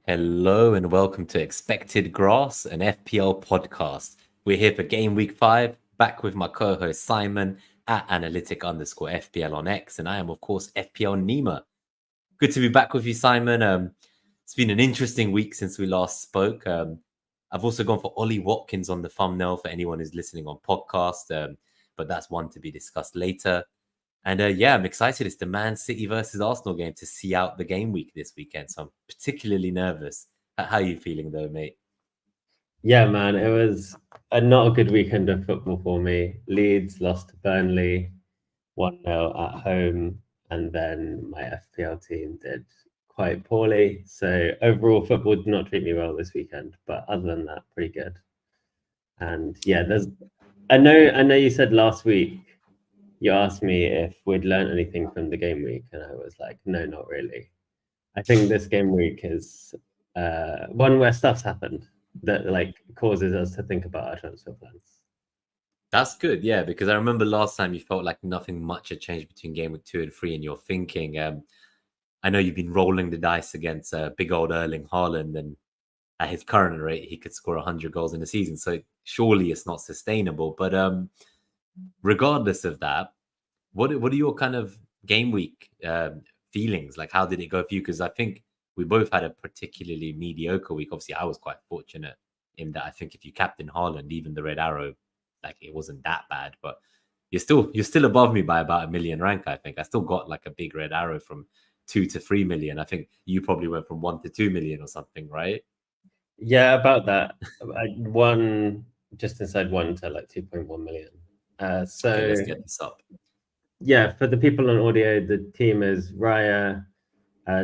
Hello and welcome to Expected Grass, an FPL podcast. We're here for Gameweek 5, back with my co-host Simon at analytic_FPL on X, and I am, of course, FPL Nima. Good to be back with you, Simon. It's been an interesting week since we last spoke. I've also gone for Ollie Watkins on the thumbnail for anyone who's listening on podcast, but that's one to be discussed later. And I'm excited. It's the Man City versus Arsenal game to see out the game week this weekend. So I'm particularly nervous. How are you feeling though, mate? Yeah, man, it was not a good weekend of football for me. Leeds lost to Burnley 1-0 at home, and then my FPL team did quite poorly. So overall, football did not treat me well this weekend, but other than that, pretty good. And yeah, I know you said last week you asked me if we'd learned anything from the game week, and I was like, no, not really. I think this game week is one where stuff's happened that like causes us to think about our transfer plans. That's good, yeah, because I remember last time you felt like nothing much had changed between game week 2 and 3 in your thinking. I know you've been rolling the dice against big old Erling Haaland, and at his current rate, he could score 100 goals in a season. So surely it's not sustainable. But regardless of that, what are your kind of game week feelings? Like, how did it go for you? Because I think we both had a particularly mediocre week. Obviously, I was quite fortunate in that I think if you captain Haaland, even the red arrow, like it wasn't that bad. But you're still above me by about 1 million rank. I think I still got like a big red arrow from 2 to 3 million. I think you probably went from 1 to 2 million or something, right? Yeah, about that. I won just inside 1 to like 2.1 million. Okay, let's get this up. Yeah, for the people on audio, the team is Raya,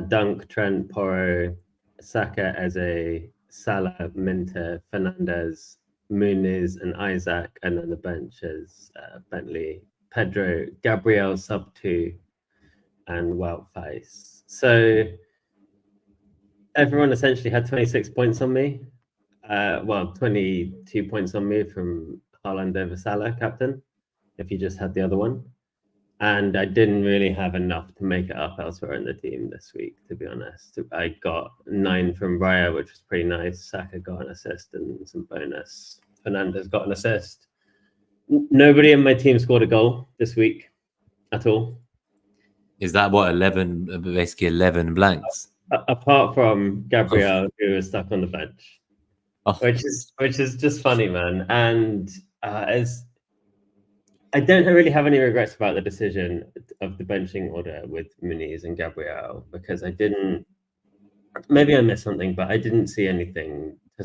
Dunk, Trent, Porro, Saka, Eze, Salah, Minter, Fernandez, Muniz, and Isaac, and then the bench is Bentley, Pedro, Gabriel, sub 2, and Wout Face. So everyone essentially had 26 points on me. 22 points on me from Haaland over Salah, captain, if you just had the other one. And I didn't really have enough to make it up elsewhere in the team this week, to be honest. I got 9 from Raya, which was pretty nice. Saka got an assist and some bonus. Fernandez got an assist. Nobody in my team scored a goal this week at all. Is that what 11, basically 11 blanks? Apart from Gabriel, who was stuck on the bench, Oh. which is just funny, man. And as I don't really have any regrets about the decision of the benching order with Muniz and Gabriel because I didn't. Maybe I missed something, but I didn't see anything to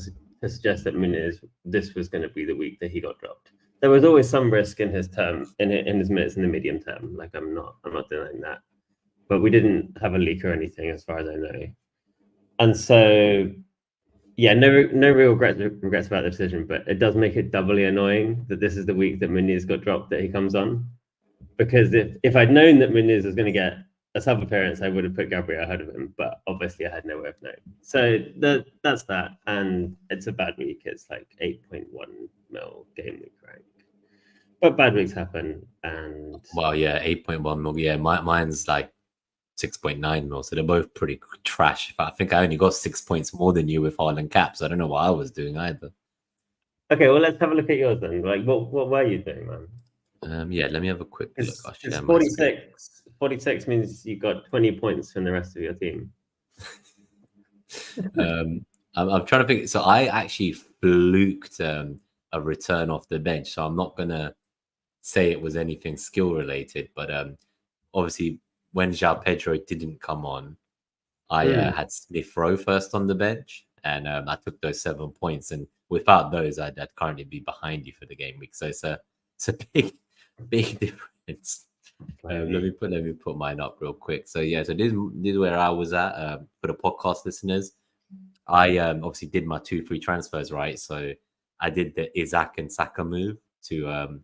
suggest that Muniz this was going to be the week that he got dropped. There was always some risk in his term, in his minutes in the medium term. Like I'm not denying that, but we didn't have a leak or anything, as far as I know. And so, yeah, no real regrets about the decision, but it does make it doubly annoying that this is the week that Muniz got dropped that he comes on. Because if I'd known that Muniz was going to get a sub appearance, I would have put Gabriel ahead of him. But obviously, I had no way of knowing. So that's that, and it's a bad week. It's like 8.1 mil game week rank, but bad weeks happen. And well, yeah, 8.1 mil. Yeah, mine's like 6.9 mil. So they're both pretty trash. I think I only got 6 points more than you with Haaland caps. I don't know what I was doing either. Okay, well, let's have a look at yours then. Like, what were you doing, man? Yeah, let me have a quick look. I'll share 46 means you got 20 points from the rest of your team. I'm trying to think. So I actually fluked a return off the bench. So I'm not going to say it was anything skill related. But obviously, when João Pedro didn't come on, I had Smith Rowe first on the bench. And I took those 7 points. And without those, I'd currently be behind you for the game week. So it's a big difference. Let me put mine up real quick. So yeah, so this is where I was at for the podcast listeners. I obviously did my 2 free transfers, right? So I did the Isaac and Saka move to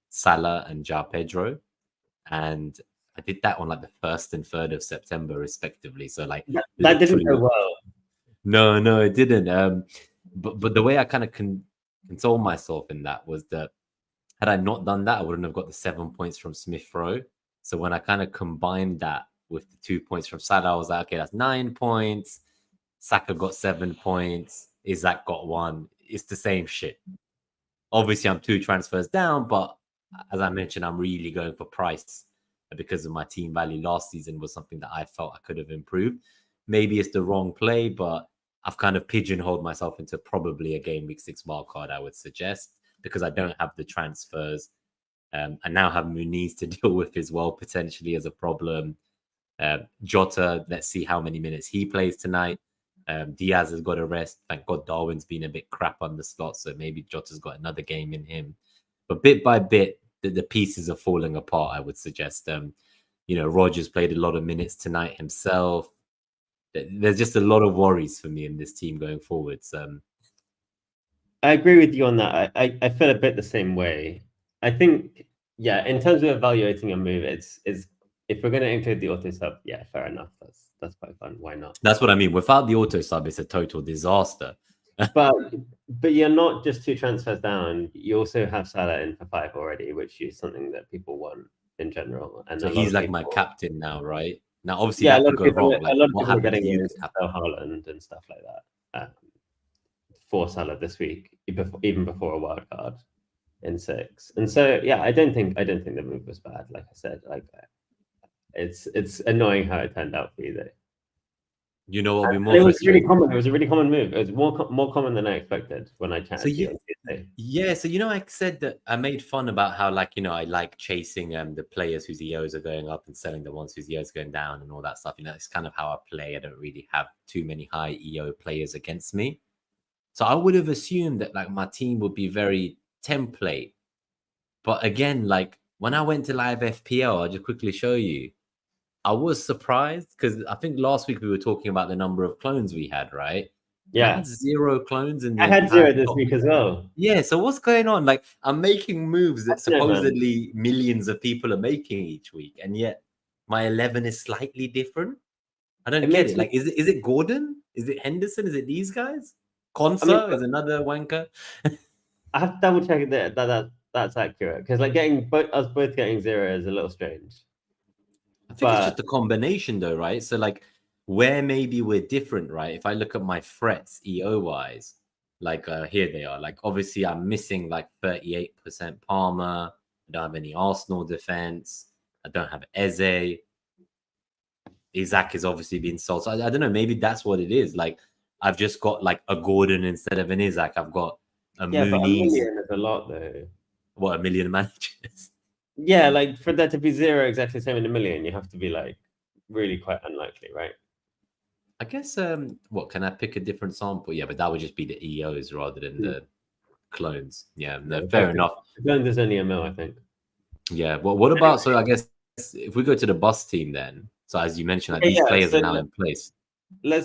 Salah and João Pedro, and I did that on like the 1st and 3rd of September, respectively. So like that didn't go well. No, it didn't. But the way I kind of console myself in that was that had I not done that, I wouldn't have got the 7 points from Smith Rowe. So when I kind of combined that with the 2 points from Salah, I was like, okay, that's 9 points. Saka got 7 points. Isaac got 1. It's the same shit. Obviously, I'm 2 transfers down, but as I mentioned, I'm really going for price because of my team value last season was something that I felt I could have improved. Maybe it's the wrong play, but I've kind of pigeonholed myself into probably a game week 6 wild card, I would suggest, because I don't have the transfers. I now have Muniz to deal with as well, potentially as a problem. Jota, let's see how many minutes he plays tonight. Diaz has got a rest. Thank God Darwin's been a bit crap on the slot, so maybe Jota's got another game in him. But bit by bit, the pieces are falling apart, I would suggest. Rogers played a lot of minutes tonight himself. There's just a lot of worries for me in this team going forwards. I agree with you on that. I feel a bit the same way. I think, yeah, in terms of evaluating a move, it's if we're going to include the auto sub, yeah, fair enough. That's quite fun. Why not? That's what I mean. Without the auto sub, it's a total disaster. but you're not just 2 transfers down. You also have Salah in for 5 already, which is something that people want in general. And so he's like my captain now, right? Now, obviously, yeah, that could go wrong. Like, a lot of what people are happened to getting you? into Haaland and stuff like that for Salah this week, even before a wild card in 6. And so, yeah, I don't think the move was bad. Like I said, like it's annoying how it turned out for you though. You know what? It was really common. It was a really common move. It was more common than I expected when I chatted to you on Tuesday. Yeah, so I said that I made fun about how I like chasing the players whose EOs are going up and selling the ones whose EOs are going down and all that stuff. It's kind of how I play. I don't really have too many high EO players against me. So I would have assumed that like my team would be very template. But again, like when I went to live FPL, I'll just quickly show you. I was surprised because I think last week we were talking about the number of clones we had, right? Yeah. I had 0 clones in the I had 0 this week as well. Yeah, so what's going on? Like, I'm making moves that supposedly millions of people are making each week, and yet my 11 is slightly different. I don't get it. Like, is it Gordon? Is it Henderson? Is it these guys? Konsa is another wanker. I have to double check that that's accurate because like us both getting 0 is a little strange. I think it's just a combination though, right? So like where maybe we're different, right? If I look at my threats EO wise, like here they are. Like obviously I'm missing like 38% Palmer. I don't have any Arsenal defense. I don't have Eze. Isaac is obviously being sold. So I don't know. Maybe that's what it is. Like I've just got like a Gordon instead of an Isaac. I've got a Muniz. But a million is a lot though. What, 1 million managers? Yeah, like for there to be 0 exactly the same in a million, you have to be like really quite unlikely, right? I guess what can I pick a different sample? Yeah, but that would just be the EOs rather than the clones. Yeah, no, fair enough. Clones is only a mil, I think. Yeah. Well, what about so I guess if we go to the bus team then. So as you mentioned, like these players are now in place. So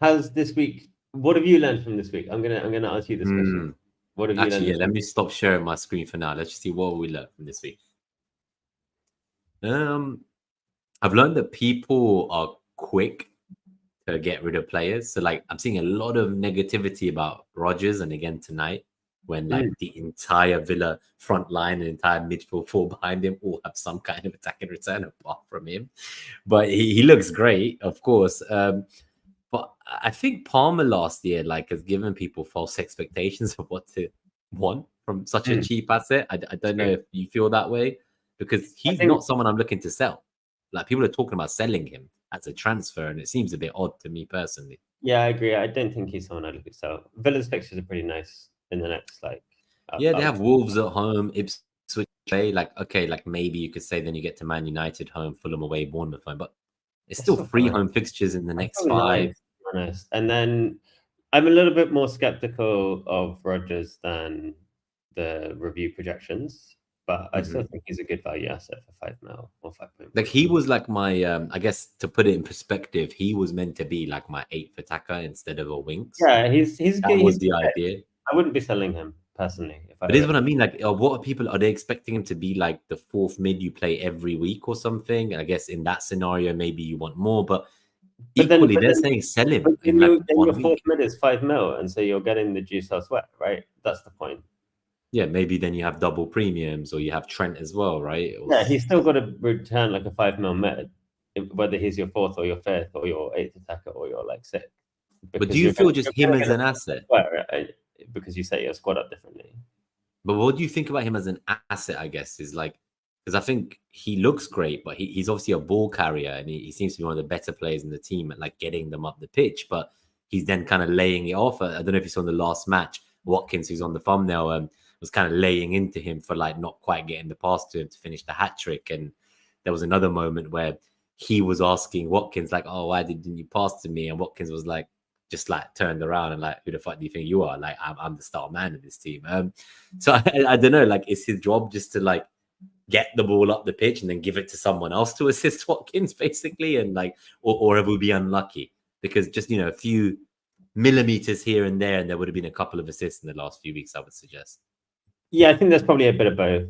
has this week, what have you learned from this week? I'm gonna ask you this question. What have you learned? Actually, let me stop sharing my screen for now. Let's just see what we learned from this week. I've learned that people are quick to get rid of players. So like I'm seeing a lot of negativity about Rogers, and again tonight, when like the entire Villa front line and entire midfield four behind him all have some kind of attack and return apart from him. But he looks great, of course. But I think Palmer last year like has given people false expectations of what to want from such a cheap asset. I don't know if you feel that way, because he's not someone I'm looking to sell. Like people are talking about selling him as a transfer, and it seems a bit odd to me personally. Yeah, I agree. I don't think he's someone I'd look to sell. Villa's fixtures are pretty nice in the next like. They have Wolves at home, Ipswich away. Like okay, like maybe you could say then you get to Man United home, Fulham away, Bournemouth home, but it's still 3 home fixtures in the next 5. Honest. And then I'm a little bit more skeptical of Rodgers than the review projections, but I still think he's a good value asset for 5 mil or 5 point. Like he was like my I guess to put it in perspective, he was meant to be like my 8th attacker instead of a Winks. Yeah, he's that good. was the idea. I wouldn't be selling him personally. But this is what I mean. Like, what are they expecting him to be like the 4th mid you play every week or something? I guess in that scenario, maybe you want more, but equally, they're saying sell him. In like your 4th mid is 5 mil, and so you're getting the juice elsewhere, right? That's the point. Yeah, maybe then you have double premiums, or you have Trent as well, right? Yeah, he's still got to return like a 5 mil mid. whether he's your fourth or your fifth or your eighth attacker or your like sixth. But do you feel just him as an asset? Because you set your squad up differently. But what do you think about him as an asset? I guess is like, because I think he looks great, but he's obviously a ball carrier, and he seems to be one of the better players in the team at like getting them up the pitch. But he's then kind of laying it off. I don't know if you saw in the last match, Watkins, who's on the thumbnail, was kind of laying into him for like not quite getting the pass to him to finish the hat trick. And there was another moment where he was asking Watkins like, "Oh, why didn't you pass to me?" And Watkins was like, just like turned around and like, "Who the fuck do you think you are? Like, I'm the star man of this team." So I don't know. Like, is his job just to like get the ball up the pitch and then give it to someone else to assist Watkins, basically, and like, or it would be unlucky because just a few millimeters here and there, and there would have been a couple of assists in the last few weeks, I would suggest. Yeah, I think there's probably a bit of both.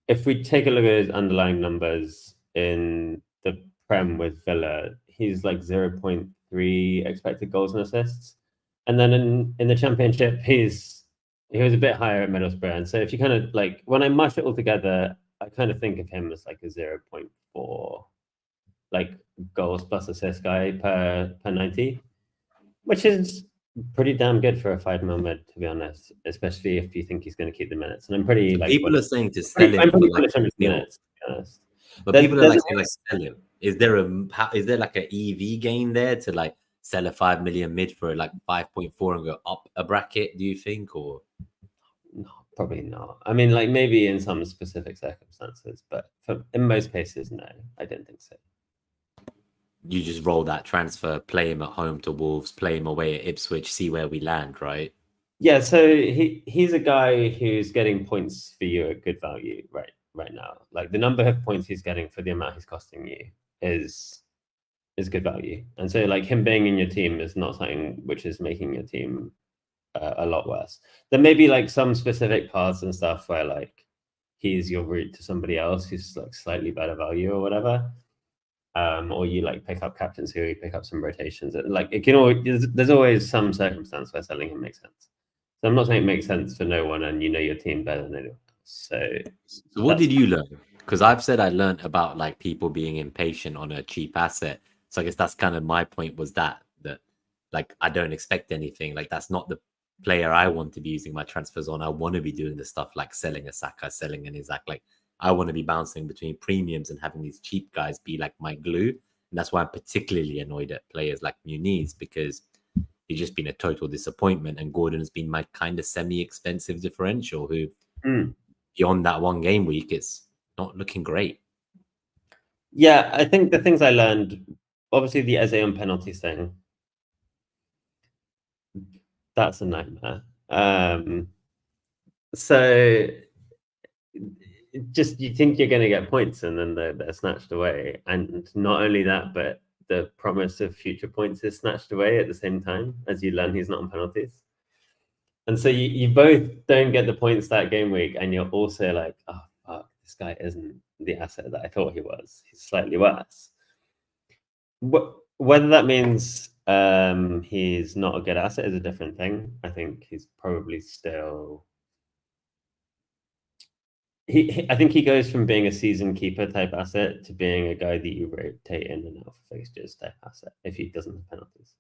If we take a look at his underlying numbers in the Prem with Villa, he's like 0.3 expected goals and assists. And then in the Championship, he was a bit higher at Middlesbrough. And so if you kind of like, when I mush it all together, I kind of think of him as like a 0.4 like goals plus assist guy per 90, which is pretty damn good for a 5 mil mid, to be honest, especially if you think he's going to keep the minutes. And I'm pretty like, people are saying to sell him I'm for pretty like bullish on his nil. minutes, to be honest. But people are like saying like sell him. Is there like an EV gain there to like sell a 5 million mid for like 5.4 and go up a bracket? Do you think, or no, probably not. I mean, like maybe in some specific circumstances, but in most cases, no, I don't think so. You just roll that transfer, play him at home to Wolves, play him away at Ipswich, see where we land, right? Yeah, so he's a guy who's getting points for you at good value right now. Like the number of points he's getting for the amount he's costing you is good value. And so like him being in your team is not something which is making your team a lot worse. There may be like some specific paths and stuff where like he's your route to somebody else who's like slightly better value or whatever. Or you like pick up captaincy, or you pick up some rotations. Like it can always, there's always some circumstance where selling him makes sense. So I'm not saying it makes sense for no one, and you know your team better than anyone else. So what did you learn? Because I've said I learned about like people being impatient on a cheap asset. So I guess that's kind of my point, was that like I don't expect anything. Like that's not the player I want to be using my transfers on. I want to be doing the stuff like selling a Saka, selling an Isaac. Like I want to be bouncing between premiums and having these cheap guys be like my glue. And that's why I'm particularly annoyed at players like Muniz, because he's just been a total disappointment. And Gordon has been my kind of semi-expensive differential who, beyond that one game week, it's not looking great. Yeah, I think the things I learned, obviously the Eze on penalties thing, that's a nightmare. So just you think you're going to get points and then they're snatched away. And not only that, but the promise of future points is snatched away at the same time as you learn he's not on penalties. And so you both don't get the points that game week, and you're also like, oh, fuck, this guy isn't the asset that I thought he was. He's slightly worse. Whether that means he's not a good asset is a different thing. I think he's probably still... I think he goes from being a season keeper type asset to being a guy that you rotate in and out for fixtures type asset if he doesn't have penalties.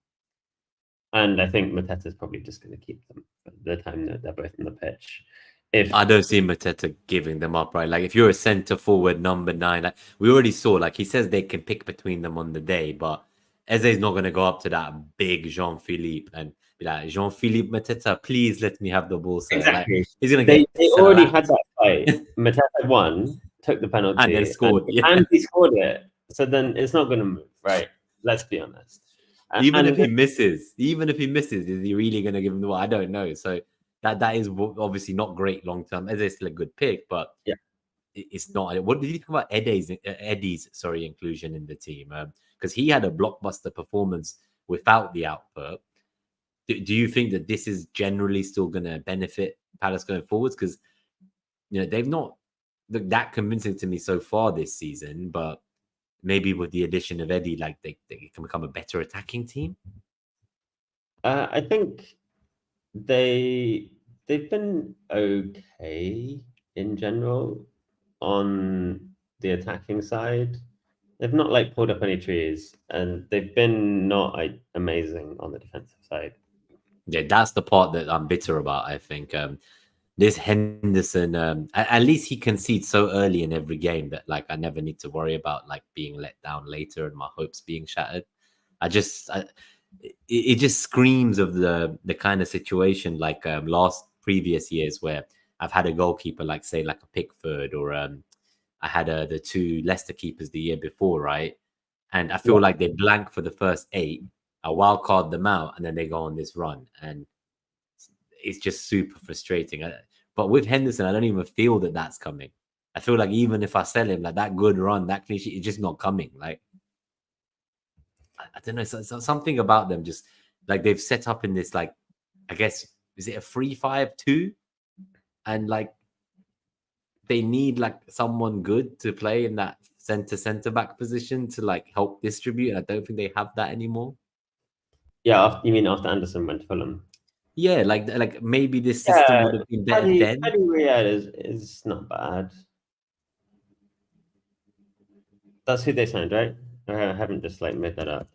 And I think Mateta's probably just going to keep them for the time that they're both on the pitch. I don't see Mateta giving them up, right? Like if you're a centre forward number 9, like we already saw, like he says they can pick between them on the day, but Eze's not going to go up to that big Jean-Philippe and be like, Jean-Philippe Mateta, please let me have the ball, sir. Exactly. Like he's going to get. They already had that fight. Mateta won, took the penalty, and then scored. And he scored it. So then it's not going to move, right? Let's be honest. Even if he misses, is he really going to give him the ball? I don't know. So that is obviously not great long term. Eze's still a good pick, but yeah, it's not. What did you think about Eddie's inclusion in the team? Because he had a blockbuster performance without the output. Do you think that this is generally still going to benefit Palace going forwards? Because they've not looked that convincing to me so far this season, but maybe with the addition of Eddie, like they can become a better attacking team. I think they've been okay in general on the attacking side. They've not like pulled up any trees, and they've been not like amazing on the defensive side. Yeah, that's the part that I'm bitter about. I think this Henderson, at least he concedes so early in every game that like I never need to worry about like being let down later and my hopes being shattered. It just screams of the kind of situation like previous years where I've had a goalkeeper like say like a Pickford or I had the two Leicester keepers the year before, right? And I feel Yeah, like they blank for the first 8, I wild card them out, and then they go on this run, and it's just super frustrating. But with Henderson, I don't even feel that that's coming. I feel like even if I sell him, like that good run, that clean sheet, it's just not coming. Like I don't know, something about them just like they've set up in this like I guess is it a 3-5-2, and like they need like someone good to play in that center back position to like help distribute. And I don't think they have that anymore. yeah. You mean after Anderson went to Fulham? Yeah, like maybe this system Yeah, would have been better Paddy then. Riyad is not bad. That's who they signed, right? I haven't just like made that up.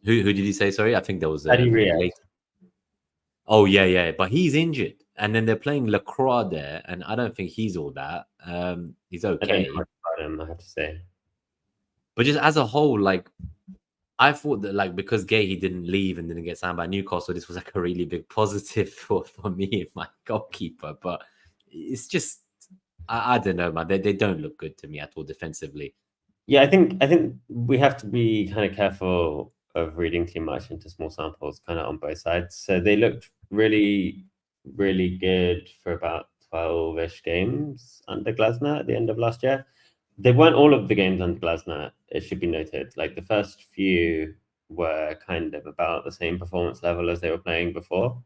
Who did you say? Sorry, I think there was Paddy a Riyad. late. Oh yeah, but he's injured, and then they're playing Lacroix there, and I don't think he's all that. He's I don't know okay, much about him, I have to say. but just as a whole, like I thought that like because Gay he didn't leave and didn't get signed by Newcastle, this was like a really big positive for me and my goalkeeper. But it's just I don't know, man. They don't look good to me at all defensively. Yeah, I think we have to be kind of careful of reading too much into small samples, kind of on both sides. So they looked really, really good for about 12-ish games under Glasner at the end of last year. They weren't all of the games under Glasner, it should be noted. Like the first few were kind of about the same performance level as they were playing before.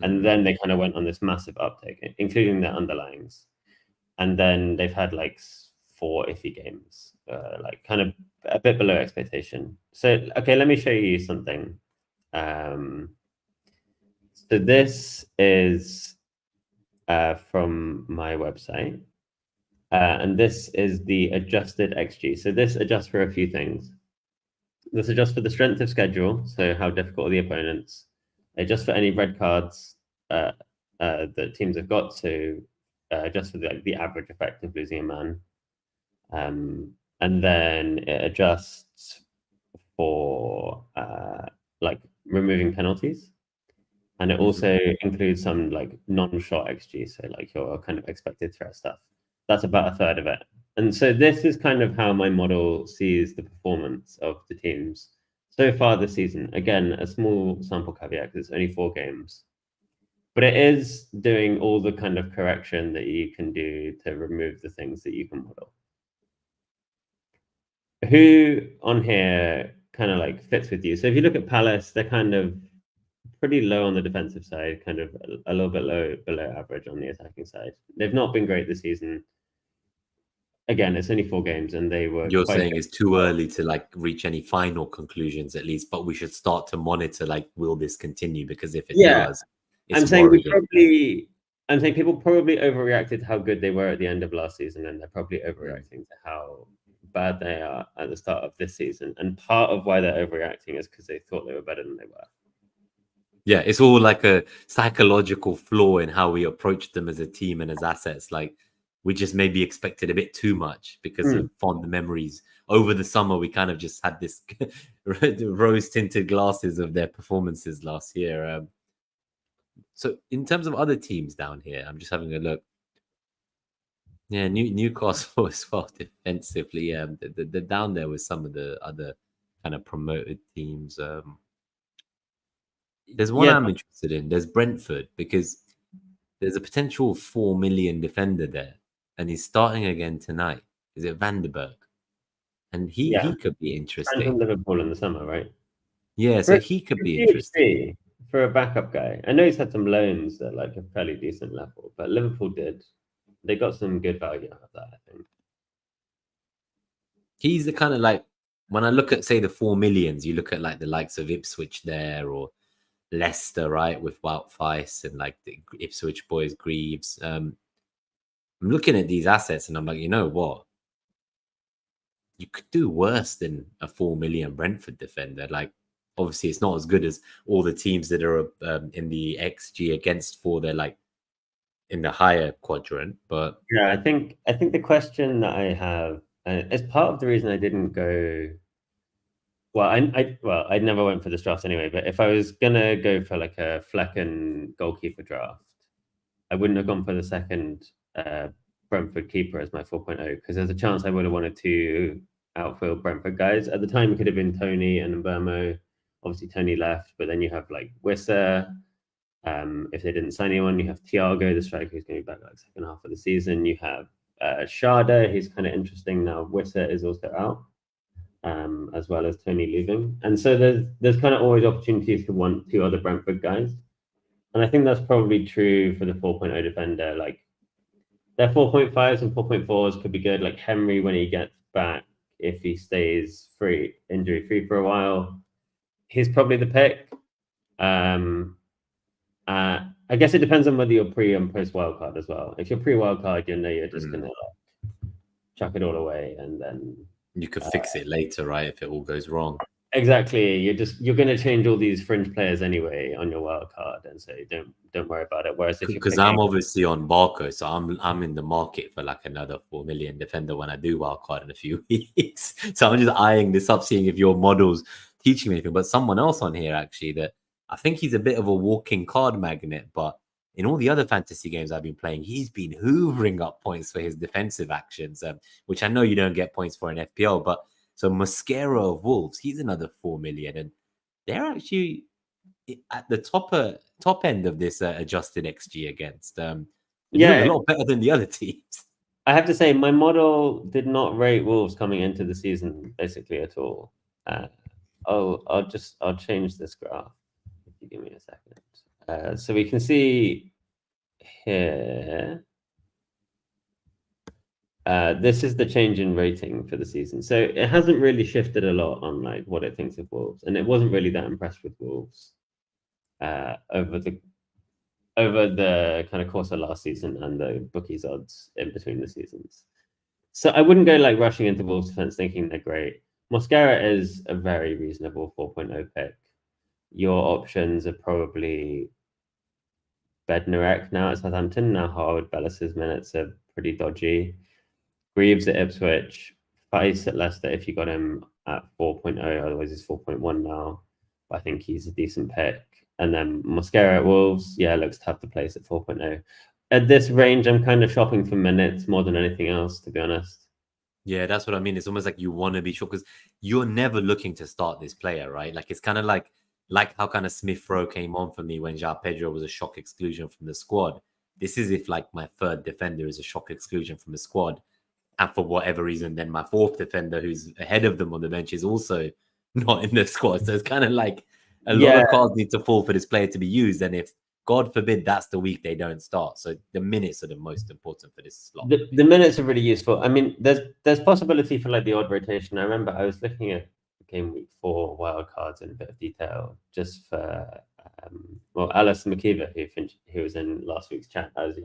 And then they kind of went on this massive uptake, including their underlyings. And then they've had like 4 iffy games, like kind of a bit below expectation. So, okay, let me show you something. So this is from my website. And this is the adjusted XG. So this adjusts for a few things. This adjusts for the strength of schedule, so how difficult are the opponents. It adjusts for any red cards that teams have got to adjust for the average effect of losing a man. And then it adjusts for like removing penalties. And it also includes some like non-shot XG, so like your kind of expected threat stuff. That's about a third of it. And so this is kind of how my model sees the performance of the teams so far this season. Again, a small sample caveat because it's only 4 games. But it is doing all the kind of correction that you can do to remove the things that you can model. Who on here kind of like fits with you? So if you look at Palace, they're kind of pretty low on the defensive side, kind of a little bit below average on the attacking side. They've not been great this season. Again, it's only 4 games, and they were You're quite saying good. it's too early to like reach any final conclusions at least, but we should start to monitor like will this continue? Because if it Yeah, does, I'm it's saying worrying. I'm saying people probably overreacted to how good they were at the end of last season, and they're probably overreacting to how bad they are at the start of this season. And part of why they're overreacting is because they thought they were better than they were. Yeah, it's all like a psychological flaw in how we approach them as a team and as assets. Like we just maybe expected a bit too much because of fond memories. Over the summer, we kind of just had this rose tinted glasses of their performances last year. So in terms of other teams down here, I'm just having a look. Yeah, Newcastle as well defensively. They're down there with some of the other kind of promoted teams. There's one Yeah, I'm interested in. There's Brentford because there's a potential 4 million defender there, and he's starting again tonight. Is it Vandenberg? And yeah. he could be Signed from interesting. Liverpool in the summer, right? Yeah, For so a he could be huge interesting. fee for a backup guy. I know he's had some loans at like a fairly decent level, but Liverpool did. They got some good value out of that, I think. He's the kind of like when I look at say the 4 millions, you look at like the likes of Ipswich there or Leicester, right, with Wout Weiss and like the Ipswich boys, Greaves. I'm looking at these assets and I'm like, you know what? you could do worse than a 4 million Brentford defender. Like, obviously, it's not as good as all the teams that are in the XG against for. They're like in the higher quadrant, but yeah, I think the question that I have, and it's part of the reason I didn't go. Well, I never went for this draft anyway. But if I was gonna go for like a Flecken goalkeeper draft, I wouldn't have gone for the second Brentford keeper as my 4.0 because there's a chance I would have wanted to outfield Brentford guys. At the time, it could have been Tony and Mbermo. Obviously, Tony left, but then you have like Wissa. If they didn't sign anyone, you have Thiago, the striker who's going to be back like second half of the season. You have Sharda, he's kind of interesting now. Wissa is also out, as well as Tony leaving, and so there's kind of always opportunities to want two other Brentford guys. And I think that's probably true for the 4.0 defender. Like their 4.5s and 4.4s could be good. Like Henry, when he gets back, if he stays injury free for a while, he's probably the pick. I guess it depends on whether you're pre and post wildcard as well. If you're pre wildcard, you know you're just gonna chuck it all away, and then you could fix it later, right? If it all goes wrong. Exactly. You're going to change all these fringe players anyway on your wild card, and so don't worry about it. Whereas if you're because I'm obviously on Barco, so I'm in the market for like another 4 million defender when I do wild card in a few weeks. So I'm just eyeing this up, seeing if your model's teaching me anything. But someone else on here actually that I think he's a bit of a walking card magnet, but in all the other fantasy games I've been playing, he's been hoovering up points for his defensive actions, which I know you don't get points for in FPL, but. So Mosquera of Wolves, he's another 4 million, and they're actually at the top end of this adjusted XG against. Doing a lot better than the other teams. I have to say, my model did not rate Wolves coming into the season basically at all. I'll change this graph if you give me a second. So we can see here. This is the change in rating for the season. So it hasn't really shifted a lot on like what it thinks of Wolves, and it wasn't really that impressed with Wolves over the kind of course of last season and the bookies odds in between the seasons. So I wouldn't go like rushing into Wolves defense thinking they're great. Mosquera is a very reasonable 4.0 pick. Your options are probably Bednarek now at Southampton. Now Howard Bellis's minutes are pretty dodgy. Greaves at Ipswich, Feist at Leicester if you got him at 4.0, otherwise he's 4.1 now. But I think he's a decent pick. And then Mosquera at Wolves, looks to have the place at 4.0. At this range, I'm kind of shopping for minutes more than anything else, to be honest. Yeah, that's what I mean. It's almost like you want to be sure because you're never looking to start this player, right? Like it's kind of like how kind of Smith Rowe came on for me when João Pedro was a shock exclusion from the squad. This is if like my third defender is a shock exclusion from the squad. And for whatever reason, then my fourth defender, who's ahead of them on the bench, is also not in the squad. So it's kind of like a lot of cards need to fall for this player to be used. And if, God forbid, that's the week they don't start. So the minutes are the most important for this slot. The minutes are really useful. I mean, there's possibility for like the odd rotation. I remember I was looking at Gameweek 4 wild cards in a bit of detail just for, Alice McKeever, who was in last week's chat. I was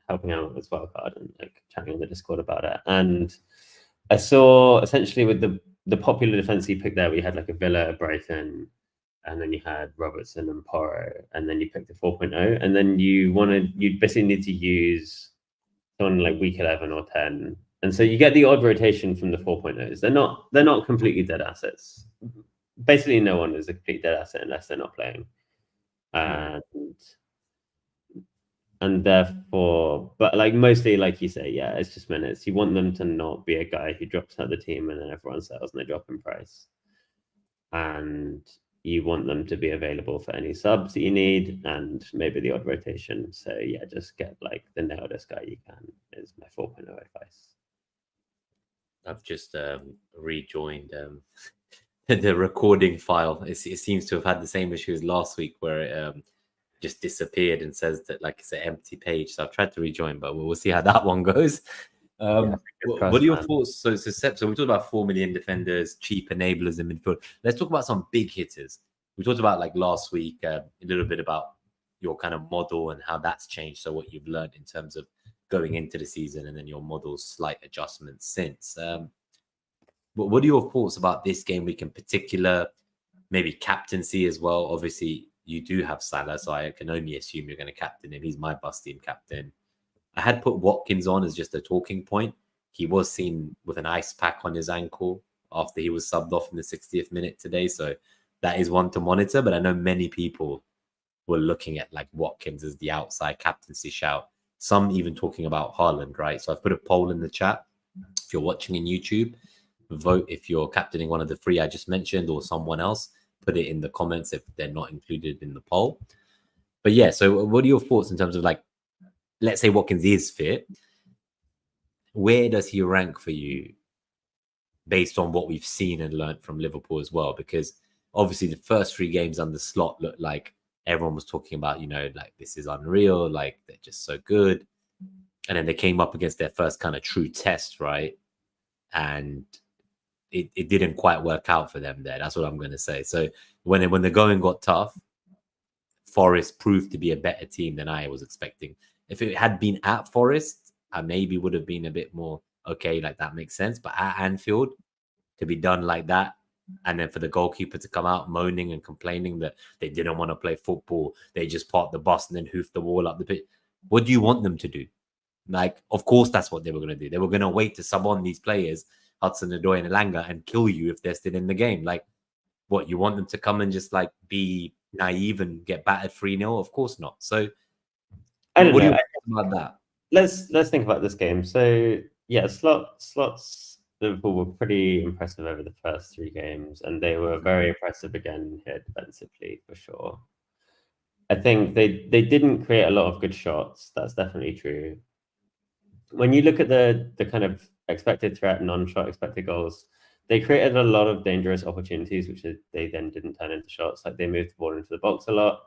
helping out with this wildcard and like chatting on the Discord about it. And I saw essentially with the popular defense you picked there, we had like a Villa, a Brighton, and then you had Robertson and Porro, and then you picked a 4.0, and then you basically need to use someone like week 11 or 10. And so you get the odd rotation from the 4.0s. They're not completely dead assets. Basically, no one is a complete dead asset unless they're not playing. And therefore, but like mostly, like you say, it's just minutes. You want them to not be a guy who drops out of the team and then everyone sells and they drop in price. And you want them to be available for any subs that you need and maybe the odd rotation. So just get like the nailed guy you can is my 4.0 advice. I've just rejoined the recording file. It seems to have had the same issue as last week where it just disappeared and says that like it's an empty page. So I've tried to rejoin, but we'll see how that one goes. What are your thoughts? So we talked about 4 million defenders, cheap enablers in midfield. Let's talk about some big hitters. We talked about like last week a little bit about your kind of model and how that's changed. So what you've learned in terms of going into the season and then your model's slight adjustments since. what are your thoughts about this game week in particular? Maybe captaincy as well. Obviously, you do have Salah, so I can only assume you're going to captain him. He's my bus team captain. I had put Watkins on as just a talking point. He was seen with an ice pack on his ankle after he was subbed off in the 60th minute today. So that is one to monitor. But I know many people were looking at like Watkins as the outside captaincy shout. Some even talking about Haaland, right? So I've put a poll in the chat. If you're watching in YouTube, vote if you're captaining one of the three I just mentioned or someone else. Put it in the comments if they're not included in the poll. But yeah, so what are your thoughts in terms of like, let's say Watkins is fit. Where does he rank for you based on what we've seen and learned from Liverpool as well? Because obviously the first 3 games under Slot looked like everyone was talking about, you know, like this is unreal, like they're just so good. And then they came up against their first kind of true test, right? And it didn't quite work out for them there. That's what I'm going to say. So when the going got tough, Forest proved to be a better team than I was expecting. If it had been at Forest, I maybe would have been a bit more okay, like that makes sense. But at Anfield, to be done like that, and then for the goalkeeper to come out moaning and complaining that they didn't want to play football, they just parked the bus and then hoofed the wall up the pitch. What do you want them to do? Like, of course, that's what they were going to do. They were going to wait to sub on these players, Hudson-Odoi and Elanga, and kill you if they're still in the game. Like, what, you want them to come and just like be naive and get battered 3-0? Of course not. So I don't what know. do you think about that? Let's think about this game. So yeah, Slots Liverpool were pretty impressive over the first 3 games, and they were very impressive again here defensively for sure. I think they didn't create a lot of good shots. That's definitely true. When you look at the kind of expected threat, non-shot expected goals, they created a lot of dangerous opportunities, which they then didn't turn into shots. Like they moved the ball into the box a lot.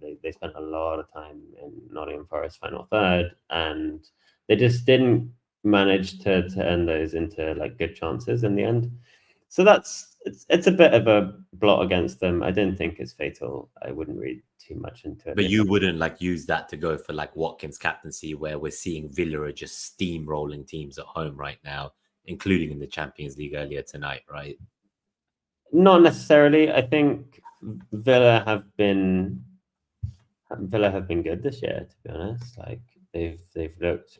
They spent a lot of time in Nottingham Forest final third, and they just didn't manage to turn those into like good chances in the end. So it's a bit of a blot against them. I don't think it's fatal. I wouldn't read too much into it. But you wouldn't like use that to go for like Watkins captaincy, where we're seeing Villa are just steamrolling teams at home right now, including in the Champions League earlier tonight, right? Not necessarily. I think Villa have been good this year, to be honest. Like they've looked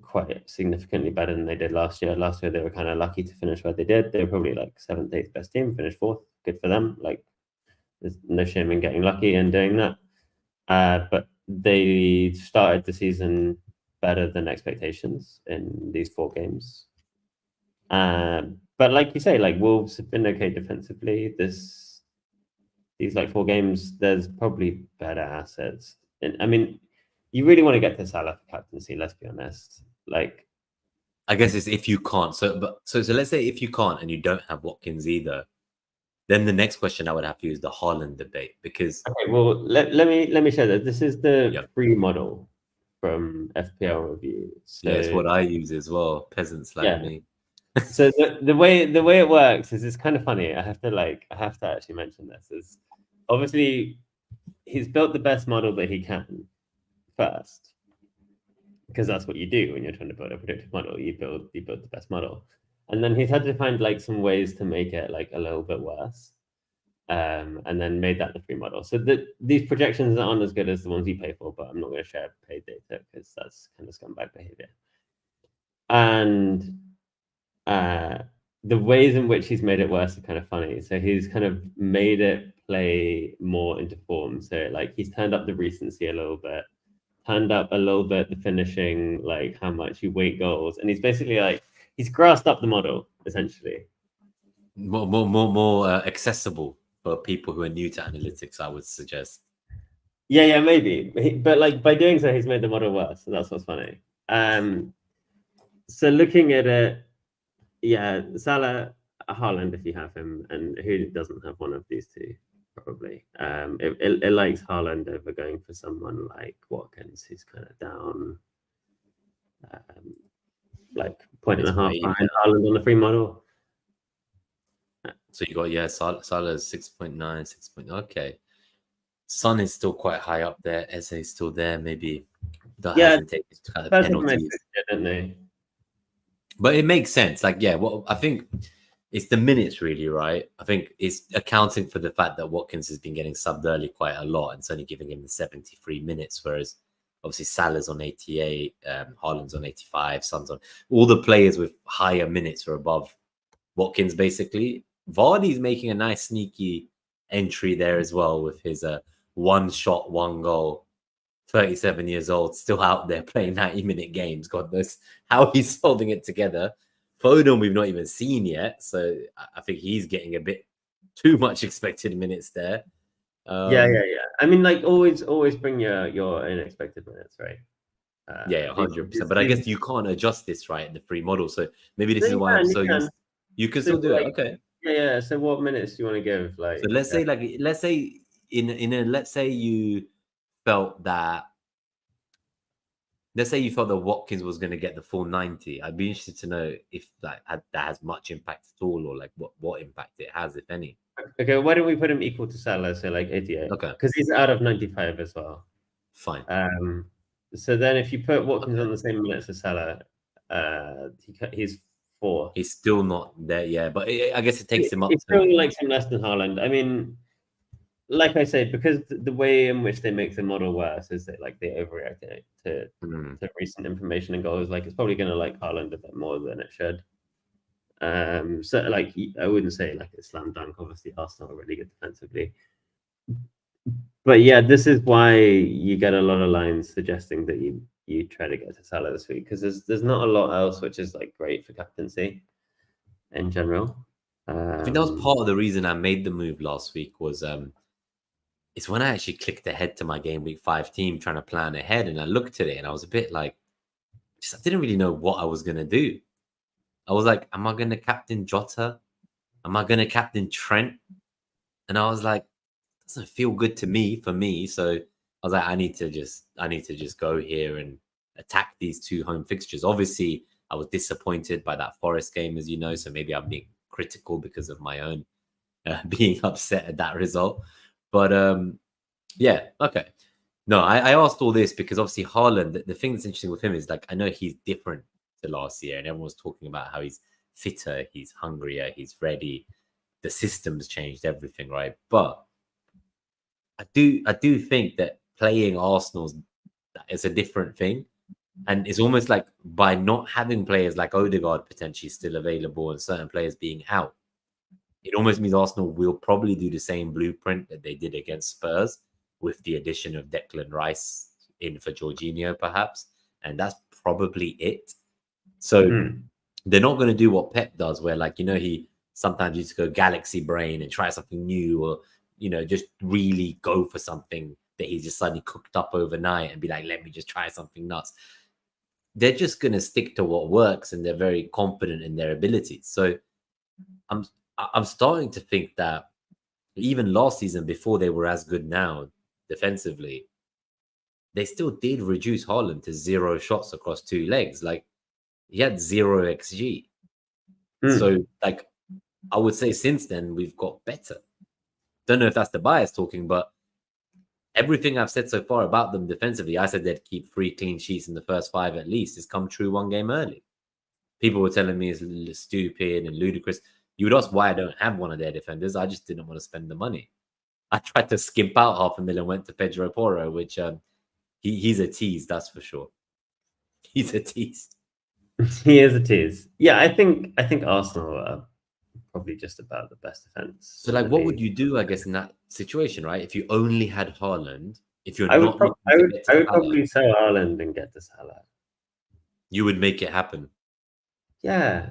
quite significantly better than they did last year. Last year they were kind of lucky to finish where they did. They were probably like 7th, 8th best team, finished 4th. Good for them. Like there's no shame in getting lucky and doing that. But they started the season better than expectations in these 4 games. But like you say, like Wolves have been okay defensively. These like 4 games, there's probably better assets. And I mean, you really want to get to Salah for captaincy, let's be honest. Like, I guess it's if you can't. So let's say if you can't and you don't have Watkins either, then the next question I would have for you is the Haaland debate, because okay, well, let me share that. This is the free model from FPL review. So yeah, it's what I use as well. Peasants like me. So the way it works is it's kind of funny. I have to actually mention this. Is obviously he's built the best model that he can first, because that's what you do when you're trying to build a predictive model. You build the best model, and then he's had to find like some ways to make it like a little bit worse, and then made that the free model. So these projections aren't as good as the ones you pay for, but I'm not going to share paid data because that's kind of scumbag behavior. And the ways in which he's made it worse are kind of funny. So he's kind of made it play more into form. So like he's turned up the recency a little bit, turned up a little bit the finishing, like how much you weight goals, and he's basically like he's grassed up the model essentially. More accessible for people who are new to analytics, I would suggest. Yeah, maybe, but like by doing so, he's made the model worse. So that's what's funny. So looking at it. Yeah, Salah, Haaland, if you have him, and who doesn't have one of these two, probably. It likes Haaland over going for someone like Watkins, who's kind of down, like point and a half behind Haaland on the free model. So you got Salah's 6.9, 6.9. Okay, Son is still quite high up there. Eze is still there. Maybe that hasn't taken kind of penalties. Didn't they? But it makes sense. Like, yeah, well, I think it's the minutes really, right? I think it's accounting for the fact that Watkins has been getting subbed early quite a lot and it's only giving him the 73 minutes, whereas obviously Salah's on 88, Haaland's on 85, Son's on all the players with higher minutes are above Watkins basically. Vardy's making a nice sneaky entry there as well with his one shot, one goal. 37 years old, still out there playing 90-minute games. God knows how he's holding it together. Foden, we've not even seen yet. So I think he's getting a bit too much expected minutes there. Yeah. I mean, like always bring your unexpected minutes, right? Yeah, 100%. But I guess you can't adjust this right in the free model. So maybe this No, is why I'm you so can. used. You can So still do it. like, Okay. yeah. So what minutes do you want to give? So Like, let's say let's say you felt that let's say you felt that Watkins was going to get the full 90. I'd be interested to know if that has much impact at all, or like what impact it has, if any. okay, why don't we put him equal to Salah, so like 88, Okay, because he's out of 95 as well. fine. So then if you put Watkins Okay. on the same minutes as Salah, he's 4. He's still not there, yeah, but I guess it takes him up He's to. still like some less than Haaland. I mean, like I said, because the way in which they make the model worse is that like they overreact to recent information and goals. Like it's probably going to like Haaland a bit more than it should. So like I wouldn't say like it's slam dunk. Obviously, Arsenal are really good defensively, but yeah, this is why you get a lot of lines suggesting that you try to get to Salah this week because there's not a lot else which is like great for captaincy in general. I think that was part of the reason I made the move last week was it's when I actually clicked ahead to my Gameweek 5 team trying to plan ahead, and I looked at it and I was a bit like, I didn't really know what I was gonna do. I was like, am I gonna captain Jota? Am I gonna captain Trent? And I was like, doesn't feel good to me for me. So I was like, I need to just go here and attack these two home fixtures. Obviously, I was disappointed by that Forest game, as you know. So maybe I'm being critical because of my own being upset at that result. But yeah, okay. No, I asked all this because obviously Haaland, the thing that's interesting with him is like I know he's different to last year, and everyone's talking about how he's fitter, he's hungrier, he's ready. The system's changed everything, right? But I do think that playing Arsenal's is a different thing. And it's almost like by not having players like Odegaard potentially still available and certain players being out, it almost means Arsenal will probably do the same blueprint that they did against Spurs with the addition of Declan Rice in for Jorginho, perhaps. And that's probably it. So they're not going to do what Pep does, where like, he sometimes used to go galaxy brain and try something new or, just really go for something that he's just suddenly cooked up overnight and be like, let me just try something nuts. They're just going to stick to what works and they're very confident in their abilities. So I'm starting to think that even last season, before they were as good now defensively, they still did reduce Haaland to 0 shots across 2 legs. Like he had 0 XG. So like I would say since then we've got better. Don't know if that's the bias talking, but everything I've said so far about them defensively, I said they'd keep 3 clean sheets in the first 5 at least, has come true 1 game early. People were telling me it's stupid and ludicrous. You would ask why I don't have one of their defenders. I just didn't want to spend the money. I tried to skimp out $500,000, went to Pedro Porro, which he's a tease, that's for sure. He's a tease. He is a tease. Yeah, I think Arsenal are probably just about the best defense. So, like, what would you do, I guess, in that situation, right? If you only had Haaland, if you're I not would, looking to get to Salah, probably sell Haaland and get to Salah. you would make it happen. Yeah.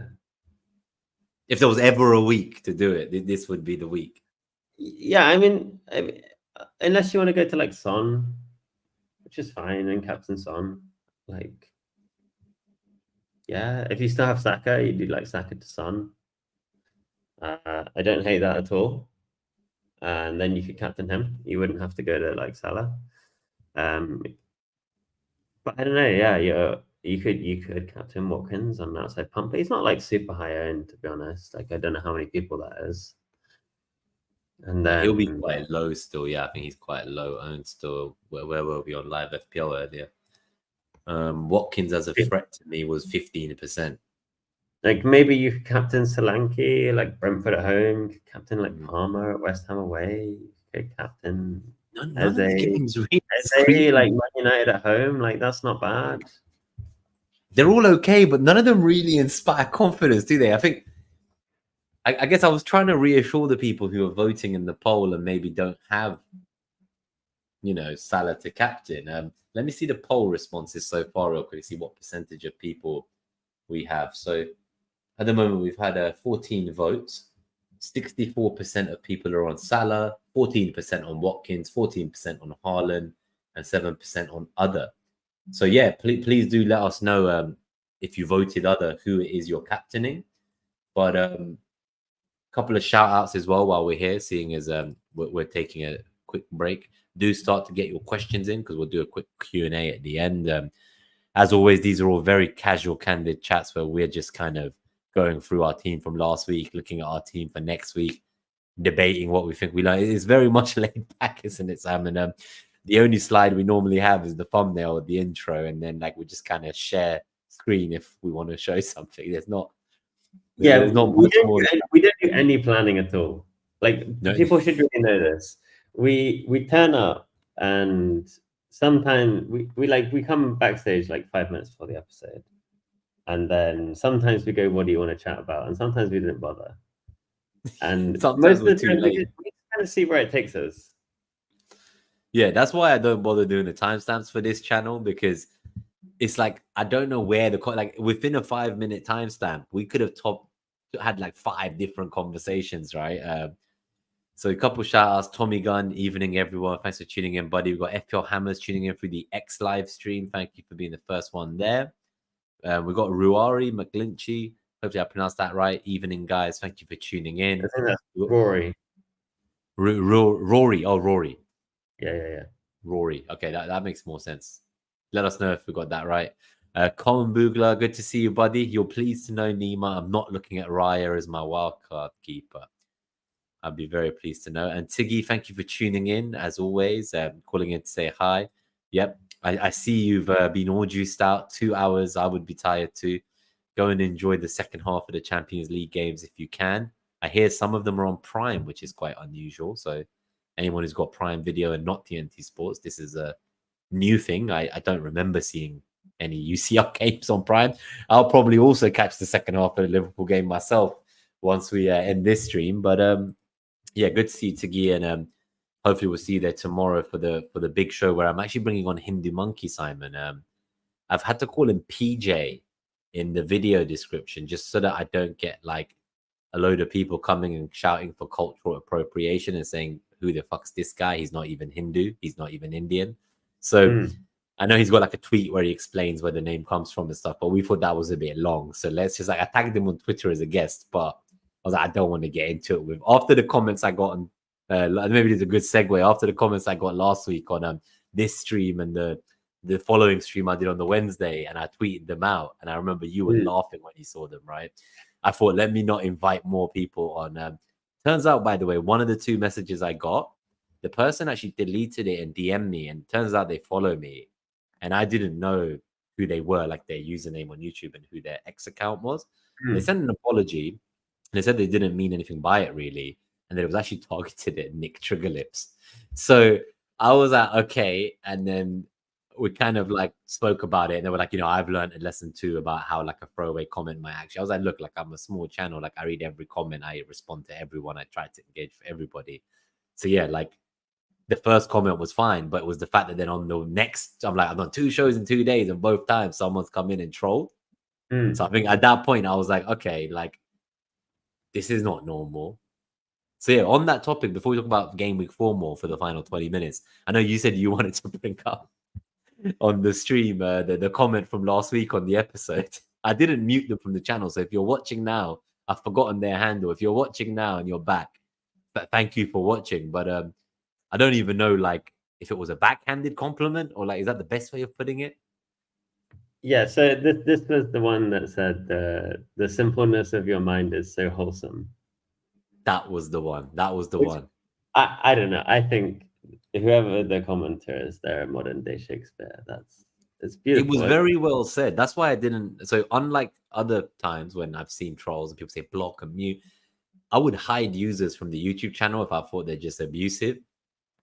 If there was ever a week to do it, this would be the week. Yeah, I mean, unless you want to go to like Son, which is fine, and Captain Son, like, yeah, if you still have Saka, you do like Saka to Son. I don't hate that at all. And then you could captain him. You wouldn't have to go to like Salah. But I don't know. Yeah, you could captain Watkins on the outside pump, but he's not like super high owned, to be honest. Like I don't know how many people that is. And then He'll be quite low still. Yeah, I think he's quite low owned still. Where were we on live FPL earlier? Watkins as a threat to me was 15%. Like maybe you could captain Solanke, like Brentford at home, you could captain like Mm. Palmer at West Ham away, you could captain None of the Eze, games really like scream. Man United at home, like that's not bad. They're all okay, but none of them really inspire confidence, do they? I think I guess I was trying to reassure the people who are voting in the poll and maybe don't have, Salah to captain. Let me see the poll responses so far real quick, see what percentage of people we have. So at the moment, we've had 14 votes. 64% of people are on Salah, 14% on Watkins, 14% on Haaland, and 7% on other. So yeah, please do let us know if you voted other, who it is you're captaining. But couple of shout outs as well while we're here, seeing as we're taking a quick break. Do start to get your questions in because we'll do a quick Q&A at the end. As always, these are all very casual, candid chats where we're just kind of going through our team from last week, looking at our team for next week, debating what we think we like. It's very much laid back, isn't it, Sam? And the only slide we normally have is the thumbnail or the intro, and then like we just kind of share screen if we want to show something. There's not much more. We don't do any planning at all. Like No, people should really know this. We turn up and sometimes we come backstage like 5 minutes before the episode. And then sometimes we go, what do you want to chat about? And sometimes we didn't bother. And sometimes most of we're the too time late. we just kind of see where it takes us. Yeah, that's why I don't bother doing the timestamps for this channel because it's like I don't know where like within a 5-minute timestamp we could have had like 5 different conversations, right? So a couple shout outs, Tommy Gunn, evening everyone. Thanks for tuning in, buddy. We've got FPL Hammers tuning in through the X live stream. Thank you for being the first one there. We've got Ruari McGlinchy. Hopefully I pronounced that right. Evening, guys. Thank you for tuning in. I think that's Rory. Rory. Oh, Rory. Yeah. Rory. Okay, that makes more sense. Let us know if we got that right. Colin Boogler, good to see you, buddy. You're pleased to know, Nima. I'm not looking at Raya as my wildcard keeper. I'd be very pleased to know. And Tiggy, thank you for tuning in, as always, calling in to say hi. Yep, I see you've been all juiced out. 2 hours, I would be tired too. Go and enjoy the second half of the Champions League games if you can. I hear some of them are on Prime, which is quite unusual. So anyone who's got Prime Video and not TNT Sports, this is a new thing. I don't remember seeing any UCL games on Prime. I'll probably also catch the second half of the Liverpool game myself once we end this stream. But yeah, good to see you, Tiggy, and hopefully we'll see you there tomorrow for the big show where I'm actually bringing on Hindu Monkey Simon. I've had to call him PJ in the video description just so that I don't get like a load of people coming and shouting for cultural appropriation and saying, who the fuck's this guy? He's not even Hindu. He's not even Indian. So I know he's got like a tweet where he explains where the name comes from and stuff, but we thought that was a bit long. So let's just like, I tagged him on Twitter as a guest, but I was like, I don't want to get into it with after the comments I got on, maybe it's a good segue. After the comments I got last week on this stream and the following stream I did on the Wednesday, and I tweeted them out, and I remember you were laughing when you saw them, right? I thought, let me not invite more people on. Turns out, by the way, one of the 2 messages I got, the person actually deleted it and DM'd me, and turns out they follow me, and I didn't know who they were, like their username on YouTube and who their X account was. They sent an apology. They said they didn't mean anything by it really, and that it was actually targeted at Nick Triggerlips. So I was like, okay, and then we kind of like spoke about it, and they were like, I've learned a lesson too about how like a throwaway comment might actually. I was like, look, like I'm a small channel, like I read every comment, I respond to everyone, I try to engage for everybody. So yeah, like the first comment was fine, but it was the fact that then on the next, I'm like, I've done 2 shows in 2 days, and both times someone's come in and trolled. So I think at that point I was like, okay, like this is not normal. So yeah, on that topic, before we talk about game week 4 more for the final 20 minutes, I know you said you wanted to bring up on the stream the comment from last week on the episode. I didn't mute them from the channel. So if you're watching now, I've forgotten their handle. If you're watching now and you're back, thank you for watching. But I don't even know like if it was a backhanded compliment or like, is that the best way of putting it? Yeah, so this was the one that said the simpleness of your mind is so wholesome. That was the one. That was the one. I don't know. I think whoever the commenter is, they're a modern day Shakespeare. It's beautiful. It was very well said. That's why I didn't. So unlike other times when I've seen trolls and people say block and mute, I would hide users from the YouTube channel if I thought they're just abusive.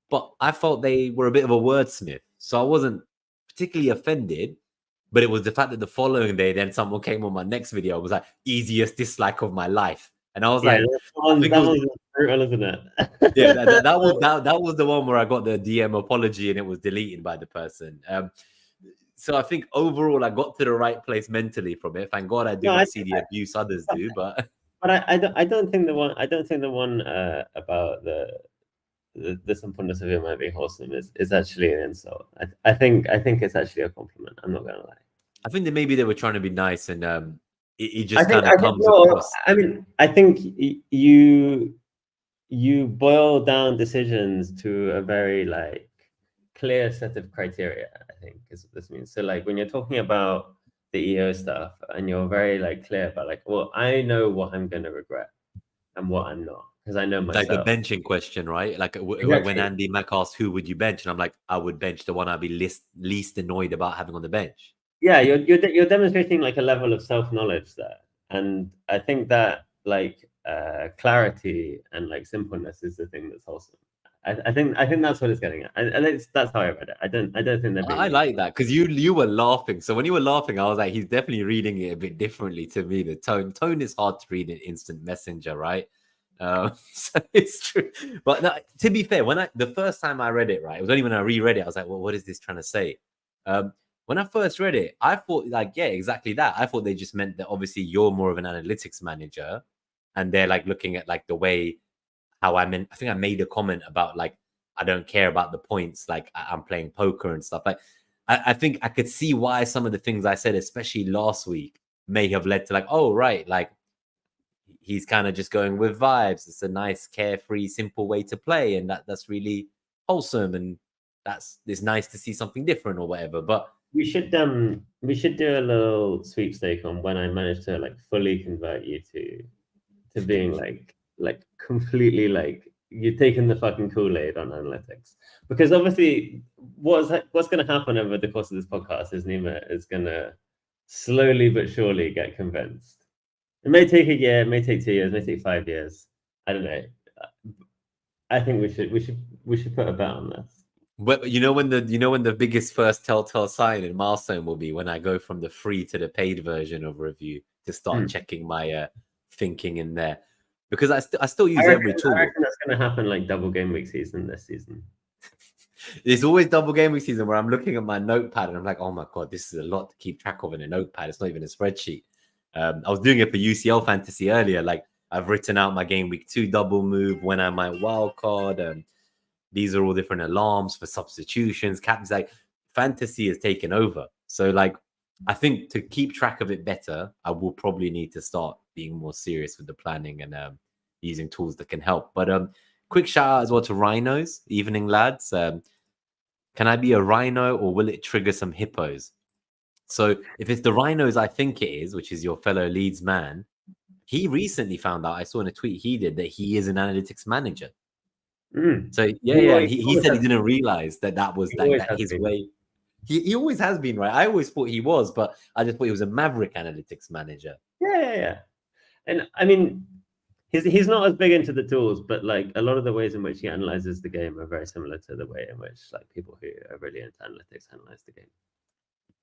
But I felt they were a bit of a wordsmith. So I wasn't particularly offended. But it was the fact that the following day, then someone came on my next video, was like, easiest dislike of my life. And I was Yeah, like, I think it that was, was brutal, isn't it? yeah, that was the one where I got the DM apology and it was deleted by the person. So I think overall I got to the right place mentally from it. Thank God I do not see the abuse others do, but I don't think the one about the simpleness of it might be wholesome is actually an insult. I think it's actually a compliment. I'm not gonna lie. I think that maybe they were trying to be nice and it just I kind of think comes no. across. I mean, I think you boil down decisions to a very like clear set of criteria. I think is what this means. So like when you're talking about the EO stuff and you're very like clear about like, well, I know what I'm gonna regret and what I'm not because I know Like the myself. benching question, right? Like when Exactly. Andy Mack asked who would you bench, and I'm like, I would bench the one I'd be least annoyed about having on the bench. Yeah, you're demonstrating like a level of self-knowledge there, and I think that like clarity and like simpleness is the thing that's wholesome. I think that's what it's getting at, and that's how I read it. I don't think they're being I mean. like that because you were laughing. So when you were laughing, I was like, he's definitely reading it a bit differently to me. The tone is hard to read in instant messenger, right? So it's true. But no, to be fair, the first time I read it, right, it was only when I reread it, I was like, well, what is this trying to say? When I first read it, I thought like, yeah, exactly that. I thought they just meant that obviously you're more of an analytics manager, and they're like looking at like the way how I think I made a comment about like I don't care about the points, like I'm playing poker and stuff. Like I think I could see why some of the things I said, especially last week, may have led to like, oh right, like he's kind of just going with vibes. It's a nice, carefree, simple way to play, and that's really wholesome, and it's nice to see something different or whatever. But we should do a little sweepstake on when I managed to like fully convert you to being like completely like you're taking the fucking Kool-Aid on analytics. Because obviously what's going to happen over the course of this podcast is Nima is going to slowly but surely get convinced. It may take a year, it may take 2 years, it may take 5 years. I don't know. I think we should put a bet on this. But you know when the biggest first telltale sign and milestone will be when I go from the free to the paid version of review to start checking my thinking in there, because I still use every tool. I reckon that's going to happen like double game week season this season. There's always double game week season where I'm looking at my notepad and I'm like, oh my god, this is a lot to keep track of in a notepad. It's not even a spreadsheet. I was doing it for UCL fantasy earlier. Like I've written out my game week 2 double move, when I might wild card. These are all different alarms for substitutions. Captain's like fantasy has taken over. So like I think to keep track of it better, I will probably need to start being more serious with the planning and using tools that can help. But quick shout out as well to rhinos. Evening, lads. Can I be a rhino or will it trigger some hippos? So if it's the rhinos I think it is, which is your fellow Leeds man, he recently found out, I saw in a tweet he did, that he is an analytics manager. So and he said he didn't realize that was that his way. He always has been, right? I always thought he was, but I just thought he was a maverick analytics manager. Yeah. And I mean, he's not as big into the tools, but like a lot of the ways in which he analyzes the game are very similar to the way in which like people who are really into analytics analyze the game.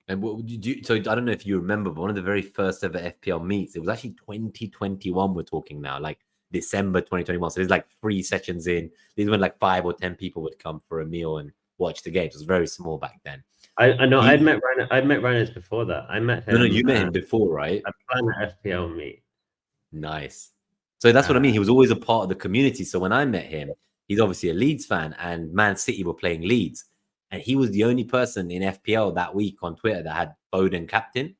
And what would you do? So I don't know if you remember, but one of the very first ever FPL meets, it was actually 2021. We're talking now, like December 2021. So there's like 3 sessions in. These when like 5 or 10 people would come for a meal and watch the games. It was very small back then. I know. I'd met Rhinos before that. I met him. No, you met him before, right? I planned an FPL meet. Nice. So that's what I mean. He was always a part of the community. So when I met him, he's obviously a Leeds fan, and Man City were playing Leeds. And he was the only person in FPL that week on Twitter that had Foden captain.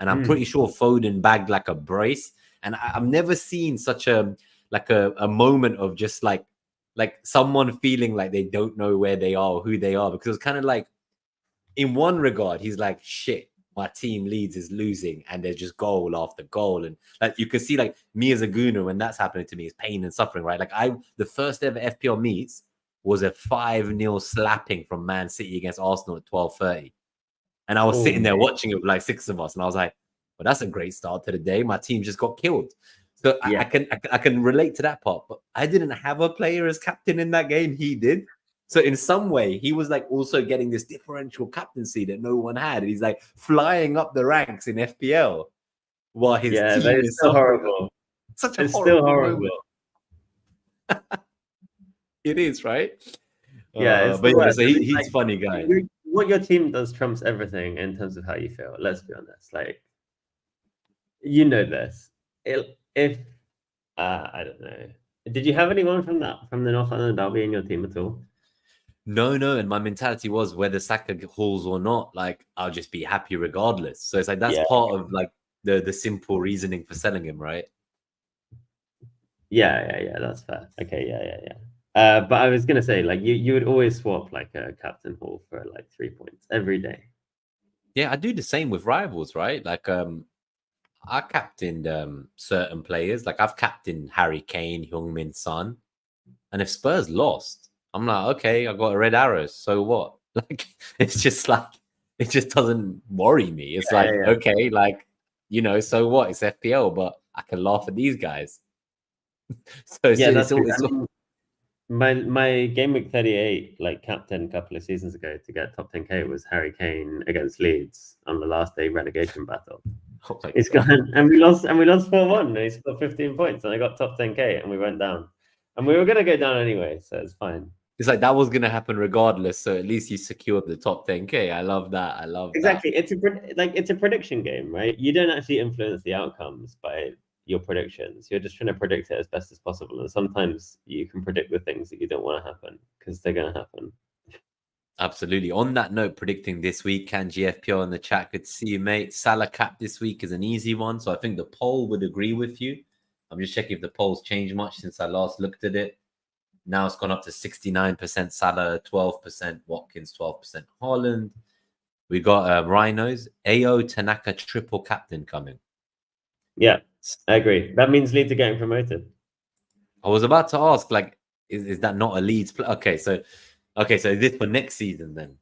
And I'm pretty sure Foden bagged like a brace. And I've never seen such a moment of just like someone feeling like they don't know where they are or who they are. Because it was kind of like, in one regard, he's like, shit, my team Leeds is losing. And there's just goal after goal. And like you can see like me as a gooner, when that's happening to me, is pain and suffering, right? Like the first ever FPL meets was a 5-0 slapping from Man City against Arsenal at 12:30. And I was sitting there watching it with like 6 of us. And I was like, Well, that's a great start to the day. My team just got killed. So Yeah. I can relate to that part. But I didn't have a player as captain in that game. He did. So in some way, he was like also getting this differential captaincy that no one had. He's like flying up the ranks in FPL while his Yeah, that team is is still suffering. horrible. Such a It's still horrible horrible. moment. It is, right? Yeah, it's But the yeah, worst. so I mean, he's like, a funny guy. what your team does trumps everything in terms of how you feel. Let's be honest. Like, you know this. If I don't know, did you have anyone from the North London Derby in your team at all? No, no. And my mentality was whether Saka hauls or not, like I'll just be happy regardless. So it's like that's Yeah, part of like the simple reasoning for selling him, right? yeah. That's fair. Okay, yeah. But I was gonna say, like, you would always swap like a Captain Hall for like 3 points every day. Yeah, I do the same with rivals, right? Like I captained certain players. Like I've captained Harry Kane, Heung-min Son. And if Spurs lost, I'm like, okay, I got a red arrow. So what? Like it's just like it just doesn't worry me. It's like, Yeah. okay, like, so what? It's FPL, but I can laugh at these guys. So Yeah, it's that's true. all I mean, my game week 38, like captain a couple of seasons ago to get top 10k was Harry Kane against Leeds on the last day relegation battle. oh my It's God. gone, and we lost 4-1. And he scored 15 points, and I got top 10k, and we went down, and we were gonna go down anyway, so it's fine. It's like that was gonna happen regardless. So at least you secured the top 10k. I love that. I love that. Exactly, it's a prediction game, right? You don't actually influence the outcomes by your predictions. You're just trying to predict it as best as possible, and sometimes you can predict the things that you don't want to happen because they're going to happen. Absolutely. On that note, predicting this week, can GFPO in the chat. Good to see you, mate. Salah cap this week is an easy one. So I think the poll would agree with you. I'm just checking if the polls changed much since I last looked at it. Now it's gone up to 69% Salah, 12% Watkins, 12% Haaland. We got Rhinos, AO Tanaka triple captain coming. Yeah, I agree. That means Leeds are getting promoted. I was about to ask, like, is that not a Leeds play? Okay, so is this for next season then?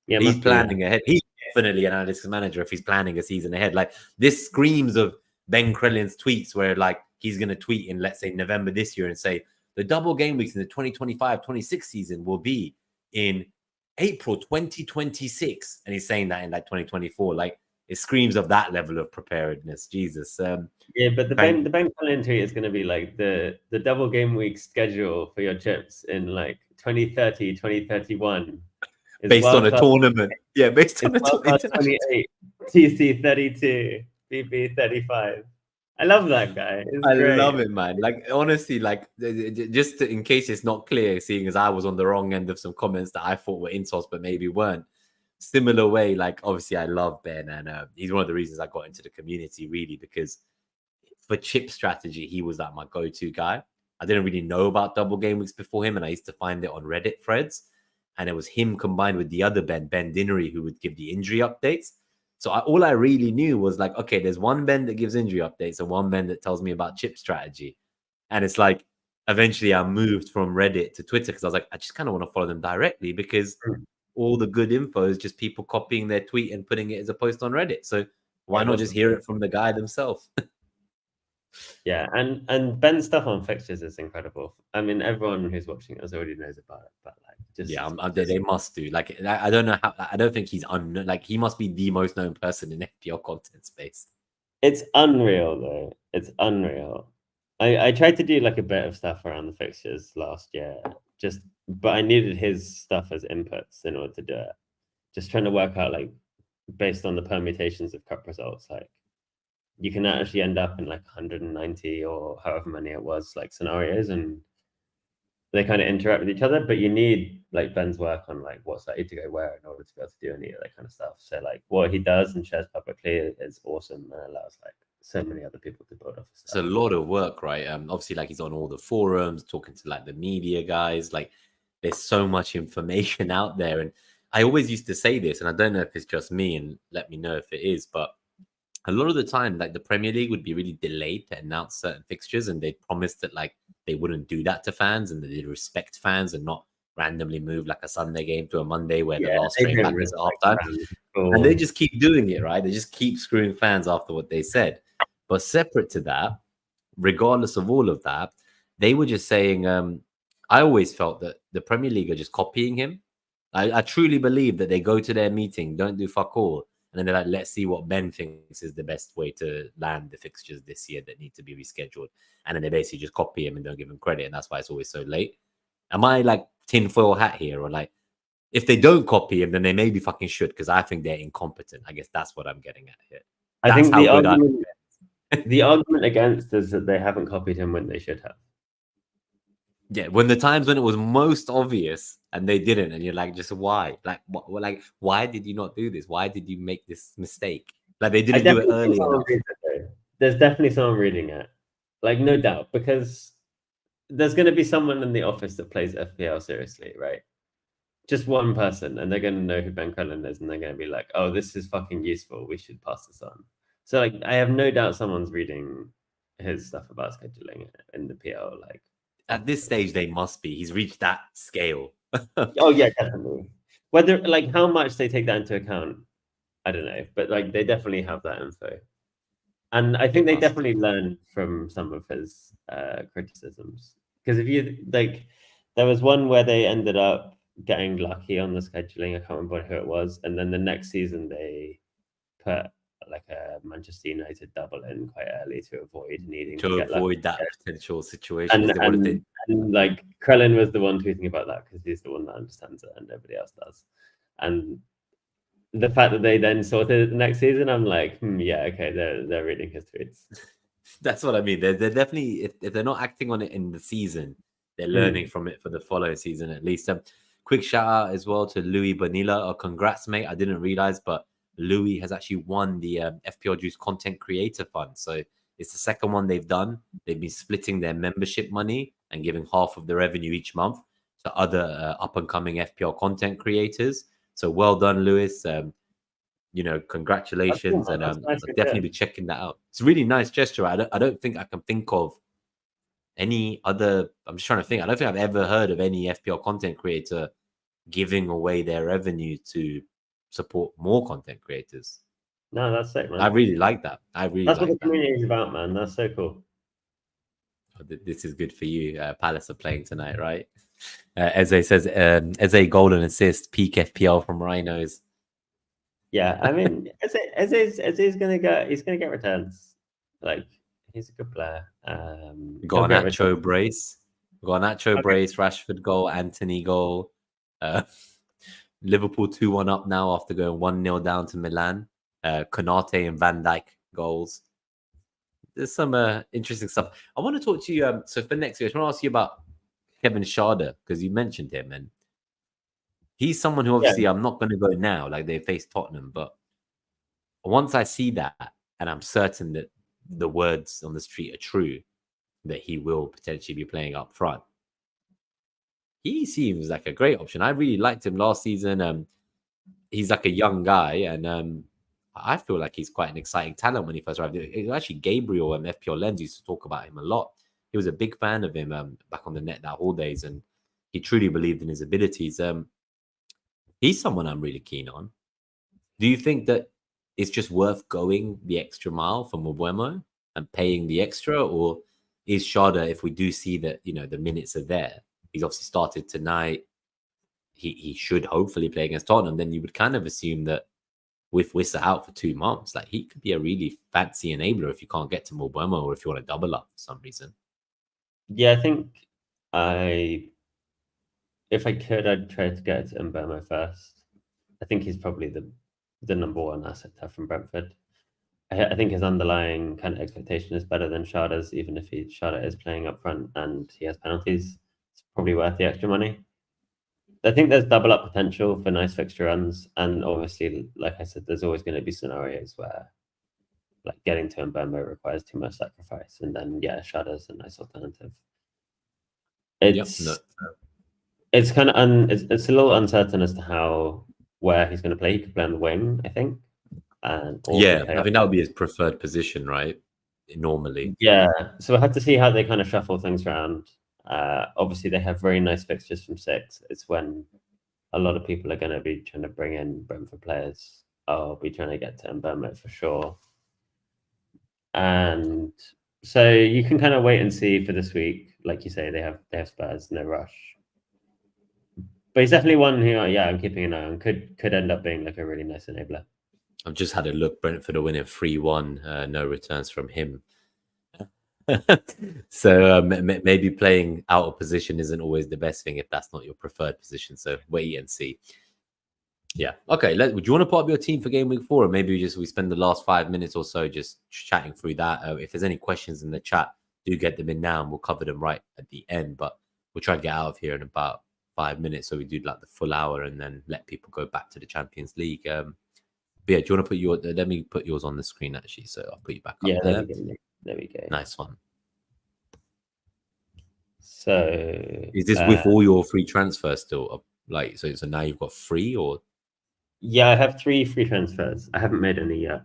Yeah, He's must be, yeah. planning ahead. He's definitely an analytics manager if he's planning a season ahead. Like this screams of Ben Krellin's tweets where like he's going to tweet in, let's say, November this year and say the double game weeks in the 2025-26 season will be in April 2026. And he's saying that in like 2024. Like it screams of that level of preparedness. Jesus. Yeah, but the Ben Crellin tweet is going to be like the double game week schedule for your chips in like 2030, 2031. Based on a tournament. Yeah, based on a tournament. 28, TC 32, BP 35. I love that guy. It's I great. love it, man. Like honestly, like just in case it's not clear, seeing as I was on the wrong end of some comments that I thought were insults, but maybe weren't. Similar way, like obviously I love Ben, and he's one of the reasons I got into the community really because for chip strategy, he was like my go-to guy. I didn't really know about double game weeks before him, and I used to find it on Reddit threads, and it was him combined with the other Ben Dinnery, who would give the injury updates. So all I really knew was like, okay, there's one Ben that gives injury updates and one Ben that tells me about chip strategy. And it's like, eventually I moved from Reddit to Twitter because I was like, I just kind of want to follow them directly because all the good info is just people copying their tweet and putting it as a post on Reddit. So why not just hear it from the guy themselves? Yeah, and Ben's stuff on fixtures is incredible. I mean, everyone who's watching us already knows about it, but like, they must do. Like, I don't know how. I don't think he's like he must be the most known person in FPL content space. It's unreal though. It's unreal. I tried to do like a bit of stuff around the fixtures last year, but I needed his stuff as inputs in order to do it. Just trying to work out like based on the permutations of cup results, like you can actually end up in like 190 or however many it was, like scenarios, and they kind of interact with each other. But you need like Ben's work on like what's likely to go where in order to be able to do any of that kind of stuff. So like what he does and shares publicly is awesome and allows like so many other people to build off of stuff. It's a lot of work, right? Obviously, like he's on all the forums, talking to like the media guys. Like, there's so much information out there, and I always used to say this, and I don't know if it's just me, and let me know if it is, but a lot of the time, like the Premier League would be really delayed to announce certain fixtures, and they promised that like they wouldn't do that to fans, and that they'd respect fans and not randomly move like a Sunday game to a Monday where the Yeah, last they train don't back is at half respect time. fans And they or just keep doing it, right? They just keep screwing fans after what they said. But separate to that, regardless of all of that, they were just saying, I always felt that the Premier League are just copying him. I truly believe that they go to their meeting, don't do fuck all, and then they're like, let's see what Ben thinks is the best way to land the fixtures this year that need to be rescheduled. And then they basically just copy him and don't give him credit. And that's why it's always so late. Am I like tinfoil hat here? Or like, if they don't copy him, then they maybe fucking should, because I think they're incompetent. I guess that's what I'm getting at here. I That's think how good I am. the argument against is that they haven't copied him when they should have. Yeah, when the times when it was most obvious and they didn't, and you're like, just why? Like, why did you not do this? Why did you make this mistake? Like, they didn't do it early enough. There's definitely someone reading it, like no doubt, because there's going to be someone in the office that plays FPL seriously, right? Just one person, and they're going to know who Ben Crellin is, and they're going to be like, "Oh, this is fucking useful. We should pass this on." So, like, I have no doubt someone's reading his stuff about scheduling in the PL. Like, At this stage, they must be. He's reached that scale. oh yeah, definitely. Whether like how much they take that into account, I don't know, but like they definitely have that info, and I think they definitely learned from some of his criticisms. Because if you like, there was one where they ended up getting lucky on the scheduling. I can't remember who it was, and then the next season they put like a Manchester United double in quite early to avoid needing to get lucky. That potential situation. And like Krellin was the one tweeting about that because he's the one that understands it and nobody else does. And the fact that they then sorted it the next season, I'm like, yeah, okay, they're reading his tweets. That's what I mean. They're definitely, if they're not acting on it in the season, they're learning from it for the following season at least. Quick shout out as well to Louis Bonilla. Congrats, mate. I didn't realize, but Louis has actually won the FPL Juice Content Creator Fund. So it's the second one they've done. They've been splitting their membership money and giving half of the revenue each month to other up and coming FPL content creators. So well done, Louis. Congratulations, and I'll definitely be checking that out. It's a really nice gesture. I don't think I can think of any other. I'm just trying to think. I don't think I've ever heard of any FPL content creator giving away their revenue to support more content creators. No, that's sick, man. I really like that. That's what the community is about, man. That's so cool. This is good for you. Palace are playing tonight, right? Eze says, Eze golden assist, peak FPL from Rhinos. Yeah, I mean, Eze's gonna get returns. Like, he's a good player. Garnacho brace, brace, Rashford goal, Anthony goal. Liverpool 2-1 up now after going 1-0 down to Milan. Konate and Van Dijk goals. There's some interesting stuff. I want to talk to you. So for next year, I just want to ask you about Kevin Schade, because you mentioned him, and he's someone who obviously I'm not going to go now, like they face Tottenham, but once I see that, and I'm certain that the words on the street are true, that he will potentially be playing up front, he seems like a great option. I really liked him last season. He's like a young guy, and I feel like he's quite an exciting talent when he first arrived. It was actually Gabriel and FPL Lens used to talk about him a lot. He was a big fan of him back on the net that whole days, and he truly believed in his abilities. He's someone I'm really keen on. Do you think that it's just worth going the extra mile for Mbeumo and paying the extra, or is Schade, if we do see that the minutes are there, he's obviously started tonight, he should hopefully play against Tottenham, then you would kind of assume that with Wissa out for 2 months, like he could be a really fancy enabler if you can't get to Mbeumo or if you want to double up for some reason. Yeah, I think if I could, I'd try to get to Mbeumo first. I think he's probably the number one asset to have from Brentford. I think his underlying kind of expectation is better than Schade's, even if Schade is playing up front and he has penalties. It's probably worth the extra money. I think there's double up potential for nice fixture runs, and obviously, like I said, there's always going to be scenarios where like getting to Mbeumo requires too much sacrifice, and then Shadows a nice alternative. It's kind of it's a little uncertain as to where he's going to play. He could play on the wing, I think. I think that would be his preferred position, right? Normally. Yeah. So we'll have to see how they kind of shuffle things around. Obviously, they have very nice fixtures from 6. It's when a lot of people are going to be trying to bring in Brentford players. I'll be trying to get to Mbemo for sure. And so you can kind of wait and see for this week. Like you say, they have Spurs, no rush. But he's definitely one who, I'm keeping an eye on. Could end up being like a really nice enabler. I've just had a look. Brentford are winning 3-1. No returns from him. So maybe playing out of position isn't always the best thing if that's not your preferred position. So wait and see. Yeah. Okay. Would you want to put up your team for game week 4, or maybe we spend the last 5 minutes or so just chatting through that? If there's any questions in the chat, do get them in now, and we'll cover them right at the end. But we'll try to get out of here in about 5 minutes, so we do like the full hour, and then let people go back to the Champions League. But yeah, do you want to put let me put yours on the screen actually, so I'll put you back up there. There we go. Nice one. So is this with all your free transfers still? Like, so now you've got 3, or? Yeah, I have 3 free transfers. I haven't made any yet,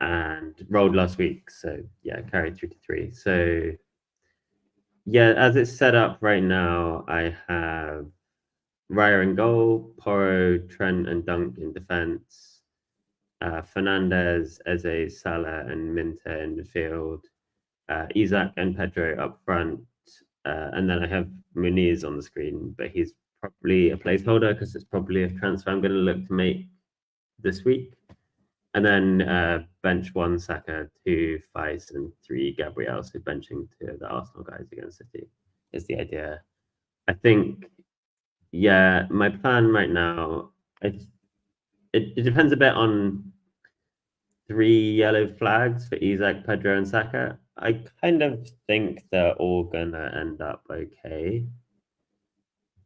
and rolled last week. So yeah, carried through to 3. So yeah, as it's set up right now, I have Raya in goal, Porro, Trent, and Dunk in defense. Fernandez, Eze, Salah, and Minter in midfield. Isaac and Pedro up front. And then I have Muniz on the screen, but he's probably a placeholder because it's probably a transfer I'm going to look to make this week. And then bench 1 Saka, 2 Feist, and 3 Gabriel. So benching 2 of the Arsenal guys against City is the idea. I think, yeah, my plan right now, it depends a bit on 3 yellow flags for Isaac, Pedro, and Saka. I kind of think they're all gonna end up okay.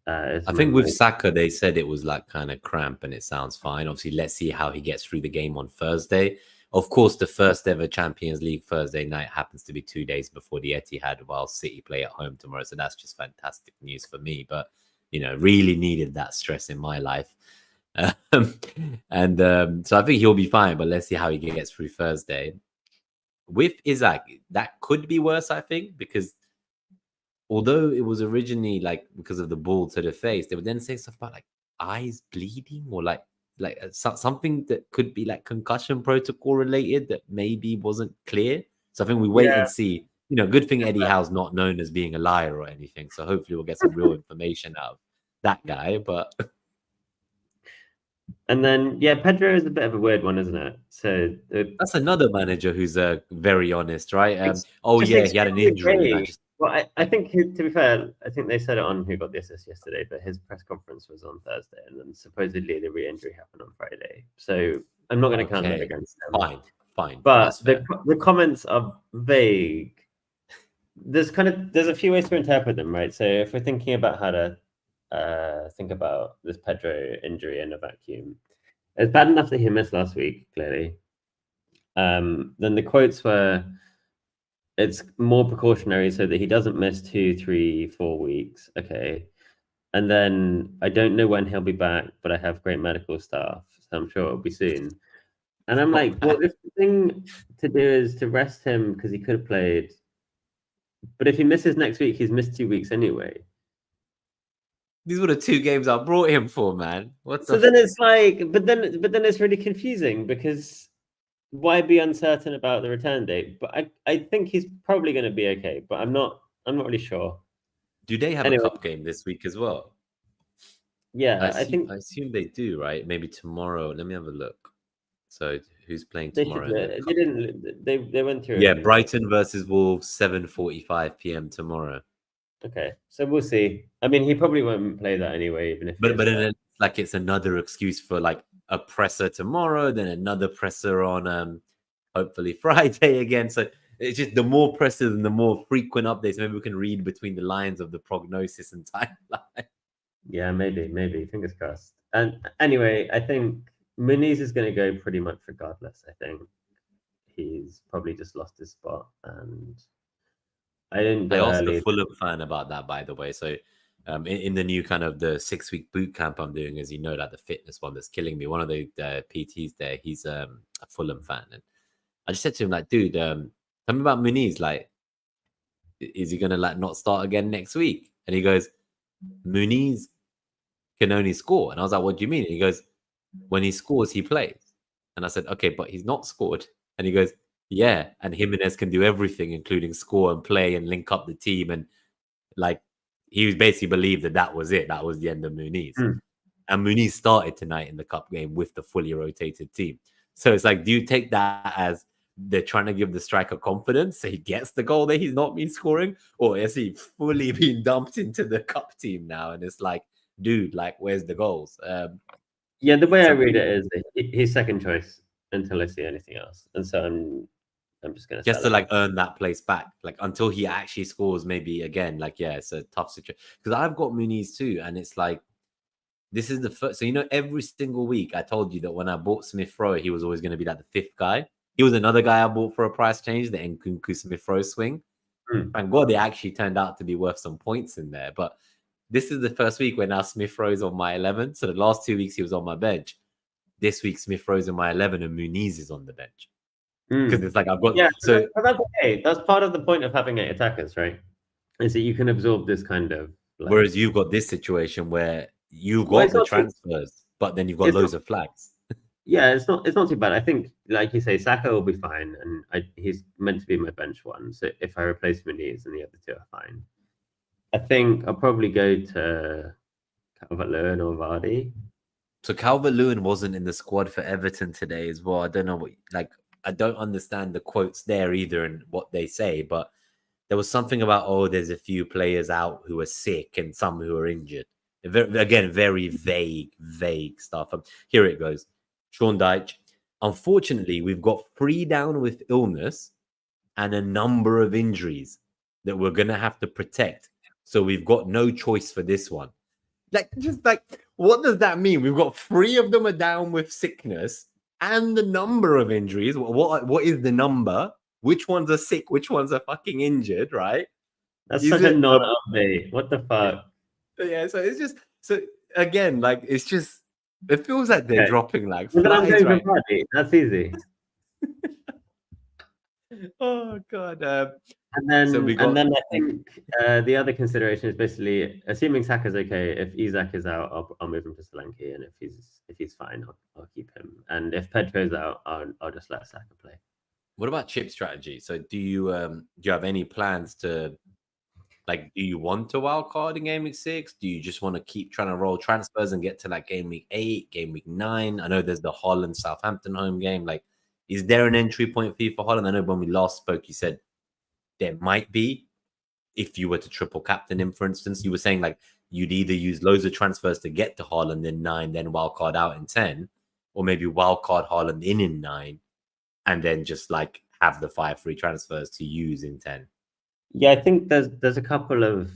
I think with Saka, they said it was like kind of cramp, and it sounds fine. Obviously, let's see how he gets through the game on Thursday. Of course, the first ever Champions League Thursday night happens to be 2 days before the Etihad, while City play at home tomorrow. So that's just fantastic news for me. But, really needed that stress in my life. So I think he'll be fine, but let's see how he gets through Thursday. With Isaac, that could be worse, I think, because although it was originally like because of the ball to the face, they would then say stuff about like eyes bleeding, or like something that could be like concussion protocol related that maybe wasn't clear. So I think we wait and see. Good thing Eddie Howe's not known as being a liar or anything. So hopefully we'll get some real information out of that guy. But and then Pedro is a bit of a weird one, isn't it? So that's another manager who's very honest, right? He had an injury. Well, I think, to be fair, I think they said it on Who Got the Assist yesterday, but his press conference was on Thursday, and then supposedly the re-injury happened on Friday. So I'm not going to count that against them. Fine. But the comments are vague. There's a few ways to interpret them, right? So if we're thinking about how to think about this Pedro injury in a vacuum, it's bad enough that he missed last week, clearly. Then the quotes were, it's more precautionary so that he doesn't miss 2, 3, 4 weeks. Okay. And then I don't know when he'll be back, but I have great medical staff, so I'm sure it'll be soon. And I'm like, well, if the thing to do is to rest him because he could have played, but if he misses next week, he's missed 2 weeks anyway. These were the 2 games I brought him for, man. Then it's like, but then it's really confusing because why be uncertain about the return date? But I think he's probably going to be okay, but I'm not really sure. Do they have a cup game this week as well? Yeah, I assume they do, right? Maybe tomorrow. Let me have a look. So who's playing tomorrow? They went through. Yeah, Brighton versus Wolves, 7:45 p.m. tomorrow. Okay, so we'll see. I mean, he probably won't play that anyway, even if. But then it's another excuse for like a presser tomorrow, then another presser on hopefully Friday again. So it's just the more pressers and the more frequent updates. Maybe we can read between the lines of the prognosis and timeline. Yeah, maybe. Fingers crossed. And anyway, I think Muniz is going to go pretty much regardless. I think he's probably just lost his spot, and I didn't go asked early. a Fulham fan about that, by the way. So in the new kind of the 6-week boot camp I'm doing, as you know, that the fitness one that's killing me, one of the PTs there, he's a Fulham fan. And I just said to him, like, dude, tell me about Muniz. Like, is he gonna like not start again next week? And he goes, Muniz can only score. And I was like, what do you mean? And he goes, when he scores, he plays. And I said, okay, but he's not scored. And he goes, yeah. And Jimenez can do everything, including score and play and link up the team. And like, he basically believed that that was it. That was the end of Muniz. And Muniz started tonight in the cup game with the fully rotated team. So it's like, do you take that as they're trying to give the striker confidence so he gets the goal that he's not been scoring? Or is he fully being dumped into the cup team now? And it's like, dude, like, where's the goals? Yeah, the way I read it is he's second choice until I see anything else. And so I'm just going to just to like earn that place back, like until he actually scores maybe again. Like, yeah, it's a tough situation because I've got Muniz too. And it's like, this is the first. So, you know, every single week I told you that when I bought Smith Rowe, he was always going to be like the fifth guy. He was another guy I bought for a price change, the Nkunku Smith Rowe swing. Thank God they actually turned out to be worth some points in there. But this is the first week where now Smith Rowe's on my 11. So the last 2 weeks he was on my bench. This week Smith Rowe's on my 11 and Muniz is on the bench. Because it's like I've got so that's okay. That's part of the point of having 8 attackers, right? Is that you can absorb this kind of like, whereas you've got this situation where you've got the transfers, but then you've got loads of flags. Yeah, it's not too bad. I think, like you say, Saka will be fine, and he's meant to be my bench one. So if I replace Muniz and the other two are fine, I think I'll probably go to Calvert-Lewin or Vardy. So Calvert-Lewin wasn't in the squad for Everton today as well. I don't know what, like, I don't understand the quotes there either and what they say, but there was something about, oh, there's a few players out who are sick and some who are injured. Again, very vague stuff. Here it goes. Sean Dyche. Unfortunately, we've got 3 down with illness and a number of injuries that we're going to have to protect. So we've got no choice for this one. Like, just like, what does that mean? We've got 3 of them are down with sickness and the number of injuries. What is the number? Which ones are sick? Which ones are fucking injured, right? That's such a non-update. What the fuck? Yeah, so it's just, so again, like, it's just, it feels like they're dropping like flies, right? That's easy. Oh god. And then I think the other consideration is basically assuming Saka's okay. If Isak is out, I'll move him to Solanke, and if he's fine, I'll keep him. And if Pedro's out, I'll just let Saka play. What about chip strategy? So do you have any plans to, like, do you want to wild card in game week 6? Do you just want to keep trying to roll transfers and get to like game week 8, game week 9? I know there's the Holland Southampton home game. Like, is there an entry point fee for Holland? I know when we last spoke, you said there might be if you were to triple captain him, for instance. You were saying like you'd either use loads of transfers to get to Holland in 9, then wildcard out in 10, or maybe wildcard Holland in 9, and then just like have the 5 free transfers to use in 10. Yeah, I think there's a couple of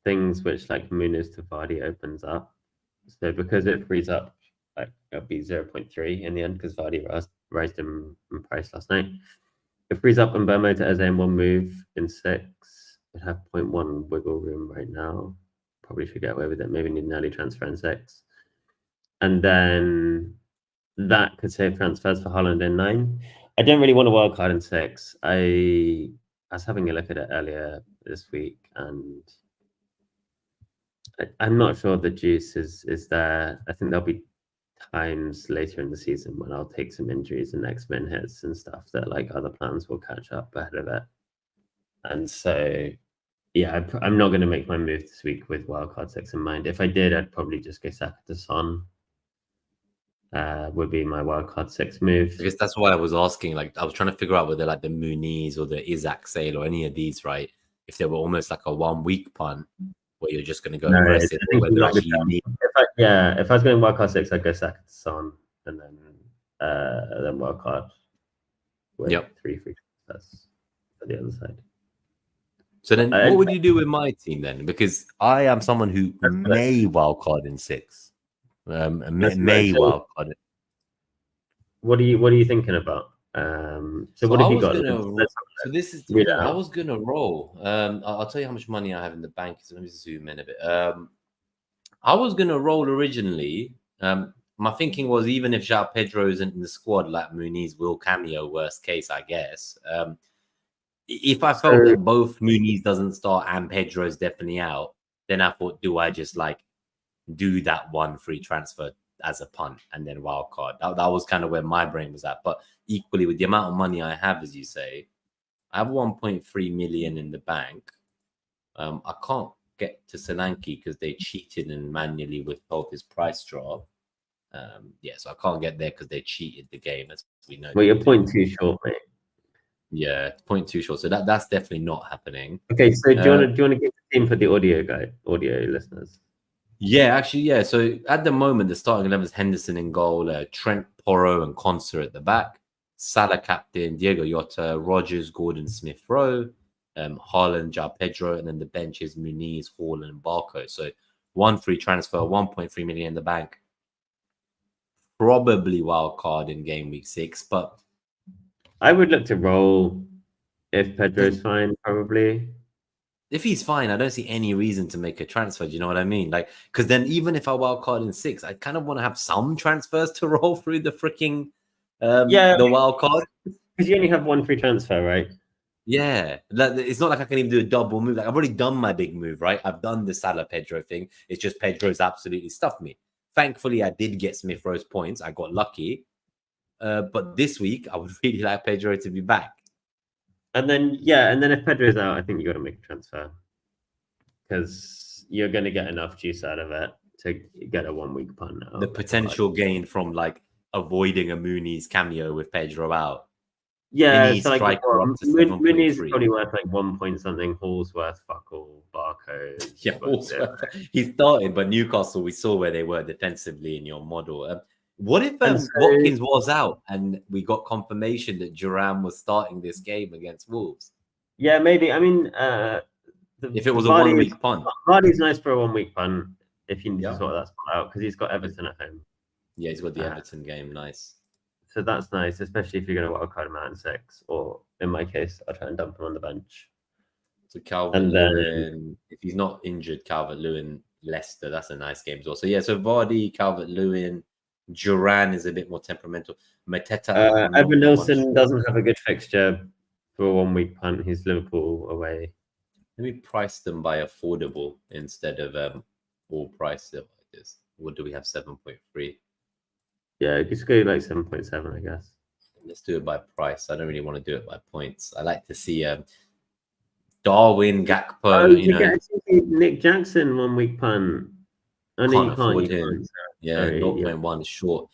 things which like Muniz to Vardy opens up. So because it frees up, like it'll be 0.3 in the end because Vardy raised him in price last night. It frees up Mbemo to Eze in 1 move in 6. Would have 0.1 wiggle room right now. Probably should get away with it. Maybe need an early transfer in 6. And then that could save transfers for Holland in 9. I don't really want a wild card in 6. I was having a look at it earlier this week, and I'm not sure the juice is there. I think there'll be times later in the season when I'll take some injuries and X-Men hits and stuff that like other plans will catch up ahead of it. And so, yeah, I'm not going to make my move this week with wildcard 6 in mind. If I did, I'd probably just go Saka to Son. Would be my wildcard 6 move. I guess that's why I was asking. Like, I was trying to figure out whether like the Muniz or the Isak sale or any of these, right? If they were almost like a 1 week punt where you're just going to go aggressive, or whether actually you need. If I was going wildcard 6, I'd go Saka to Son, and then wildcard with 3 free transfers for the other side. So then, what would you do with my team then? Because I am someone who may wildcard in 6. May wildcard it. What are you thinking about? So what have you got? So this is the thing. I was gonna roll. I'll tell you how much money I have in the bank. So let me zoom in a bit. I was gonna roll originally. My thinking was even if João Pedro isn't in the squad, like Muniz will cameo. Worst case, I guess. If I felt that both Muniz doesn't start and Pedro's definitely out, then I thought, do I just like do that one free transfer as a punt and then wild card? That was kind of where my brain was at. But equally, with the amount of money I have, as you say, I have 1.3 million in the bank. I can't get to Solanke because they cheated and manually withheld his price drop. Yeah, so I can't get there because they cheated the game, as we know. Well, you're point too short, mate. Yeah, point too short. So that's definitely not happening. Okay, so do you want to get the team for the audio listeners? Yeah, actually, yeah. So at the moment, the starting 11 is Henderson in goal, Trent, Porro, and Concert at the back. Salah captain, Diego Jota, Rogers, Gordon, Smith Rowe, Haaland, João Pedro, and then the bench is Muniz, Hall, and Barco. So one free transfer, 1.3 million in the bank. Probably wild card in game week 6, but I would look to roll if Pedro's fine, probably. If he's fine, I don't see any reason to make a transfer. Do you know what I mean? Like, because then even if I wild card in 6, I kind of want to have some transfers to roll through the freaking the wild card. Because you only have one free transfer, right? Yeah, it's not like I can even do a double move. Like I've already done my big move, right? I've done the Salah Pedro thing. It's just Pedro's absolutely stuffed me. Thankfully, I did get Smith Rowe's points. I got lucky. But this week, I would really like Pedro to be back. And then if Pedro's out, I think you got to make a transfer because you're going to get enough juice out of it to get a 1 week punt now. The potential gain from like avoiding a Muniz cameo with Pedro out. Yeah, so like Muniz is probably worth like 1 point something. Hall's worth fuck all. Barco. Yeah, he started, but Newcastle, we saw where they were defensively in your model. What if Watkins was out and we got confirmation that Duran was starting this game against Wolves? Yeah, maybe. I mean, if it was a 1 week punt, Vardy's nice for a 1 week punt if you need to sort that spot out because he's got Everton at home. Yeah, he's got the Everton game. Nice. So that's nice, especially if you're going to wildcard him out in 6, or in my case, I'll try and dump him on the bench. So Calvert-Lewin, if he's not injured, Calvert-Lewin, Leicester, that's a nice game as well. So yeah, so Vardy, Calvert-Lewin, Duran is a bit more temperamental. Mateta. Evan Nilsson doesn't have a good fixture for a 1 week punt. He's Liverpool away. Let me price them by affordable instead of all price like this. What do we have? 7.3. Yeah, just go like 7.7, I guess. Let's do it by price. I don't really want to do it by points. I like to see Darwin, Gakpo. Oh, you get Nick Jackson 1 week punt. I can't afford him. Yeah, 0.1 short.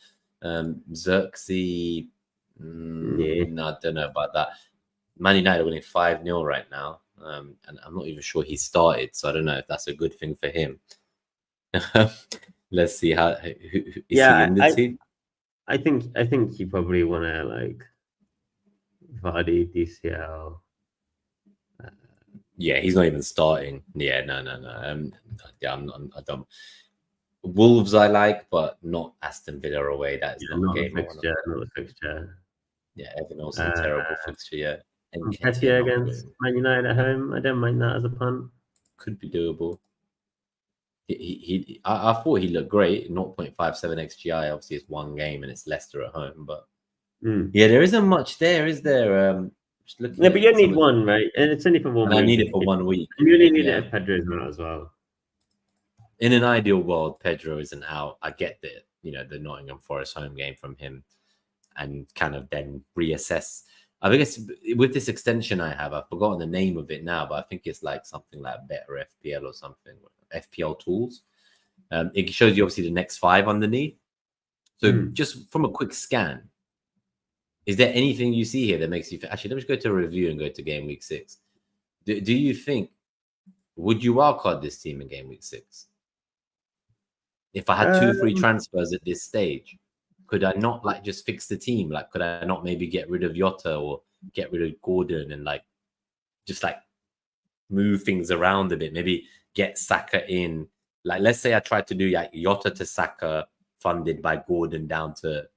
Xerxes. No, I don't know about that. Man United are winning 5-0 right now. And I'm not even sure he started, so I don't know if that's a good thing for him. Let's see how is he in the team? I think you probably want to like Vardy, DCL. Yeah, he's not even starting. Yeah, no. Yeah, I don't. Wolves I like, but not Aston Villa away. That is not a game. Not a fixture. Yeah, Evan also terrible fixture. Yeah, Nketiah against Man United at home. I don't mind that as a punt. Could be doable. I thought he looked great. 0.57 XGI. Obviously, it's one game and it's Leicester at home, but yeah, there isn't much there, is there? Yeah, but you need one, right? And it's only for 1 week. I need it for 1 week. And you only need it if Pedro's not as well. In an ideal world, Pedro isn't out. I get that, the Nottingham Forest home game from him and kind of then reassess. I think it's with this extension I have, I've forgotten the name of it now, but I think it's like something like Better FPL or something. FPL tools. It shows you obviously the next 5 underneath. So just from a quick scan, is there anything you see here that makes you actually? Let me just go to review and go to game week 6. Do you think would you wildcard this team in game week 6? If I had 2 free transfers at this stage, could I not like just fix the team? Like, could I not maybe get rid of Jota or get rid of Gordon and like just like move things around a bit? Maybe get Saka in. Like, let's say I tried to do like Jota to Saka funded by Gordon down to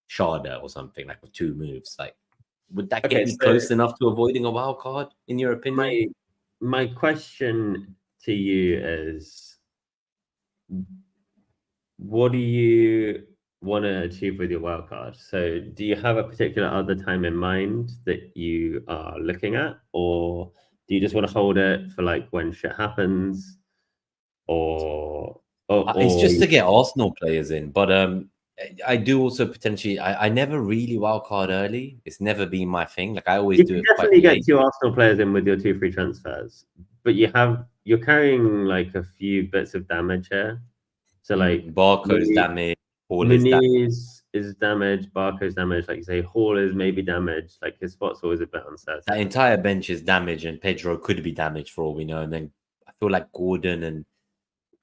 Sharda or something, like with 2 moves. Like, would that get me close enough to avoiding a wild card, in your opinion? My question to you is, what do you want to achieve with your wildcard. So do you have a particular other time in mind that you are looking at, or do you just want to hold it for like when shit happens, or It's just to get Arsenal players in, but I do also potentially. I never really wildcard early. It's never been my thing. Like I always you do can it quite definitely get late. 2 Arsenal players in with your 2 free transfers, but you're carrying like a few bits of damage here. So like Barco's damaged, Hall is damaged. Muniz is damaged, Barco's damaged, like you say, Hall is maybe damaged, like his spot's always a bit uncertain. That entire bench is damaged, and Pedro could be damaged for all we know. And then I feel like Gordon and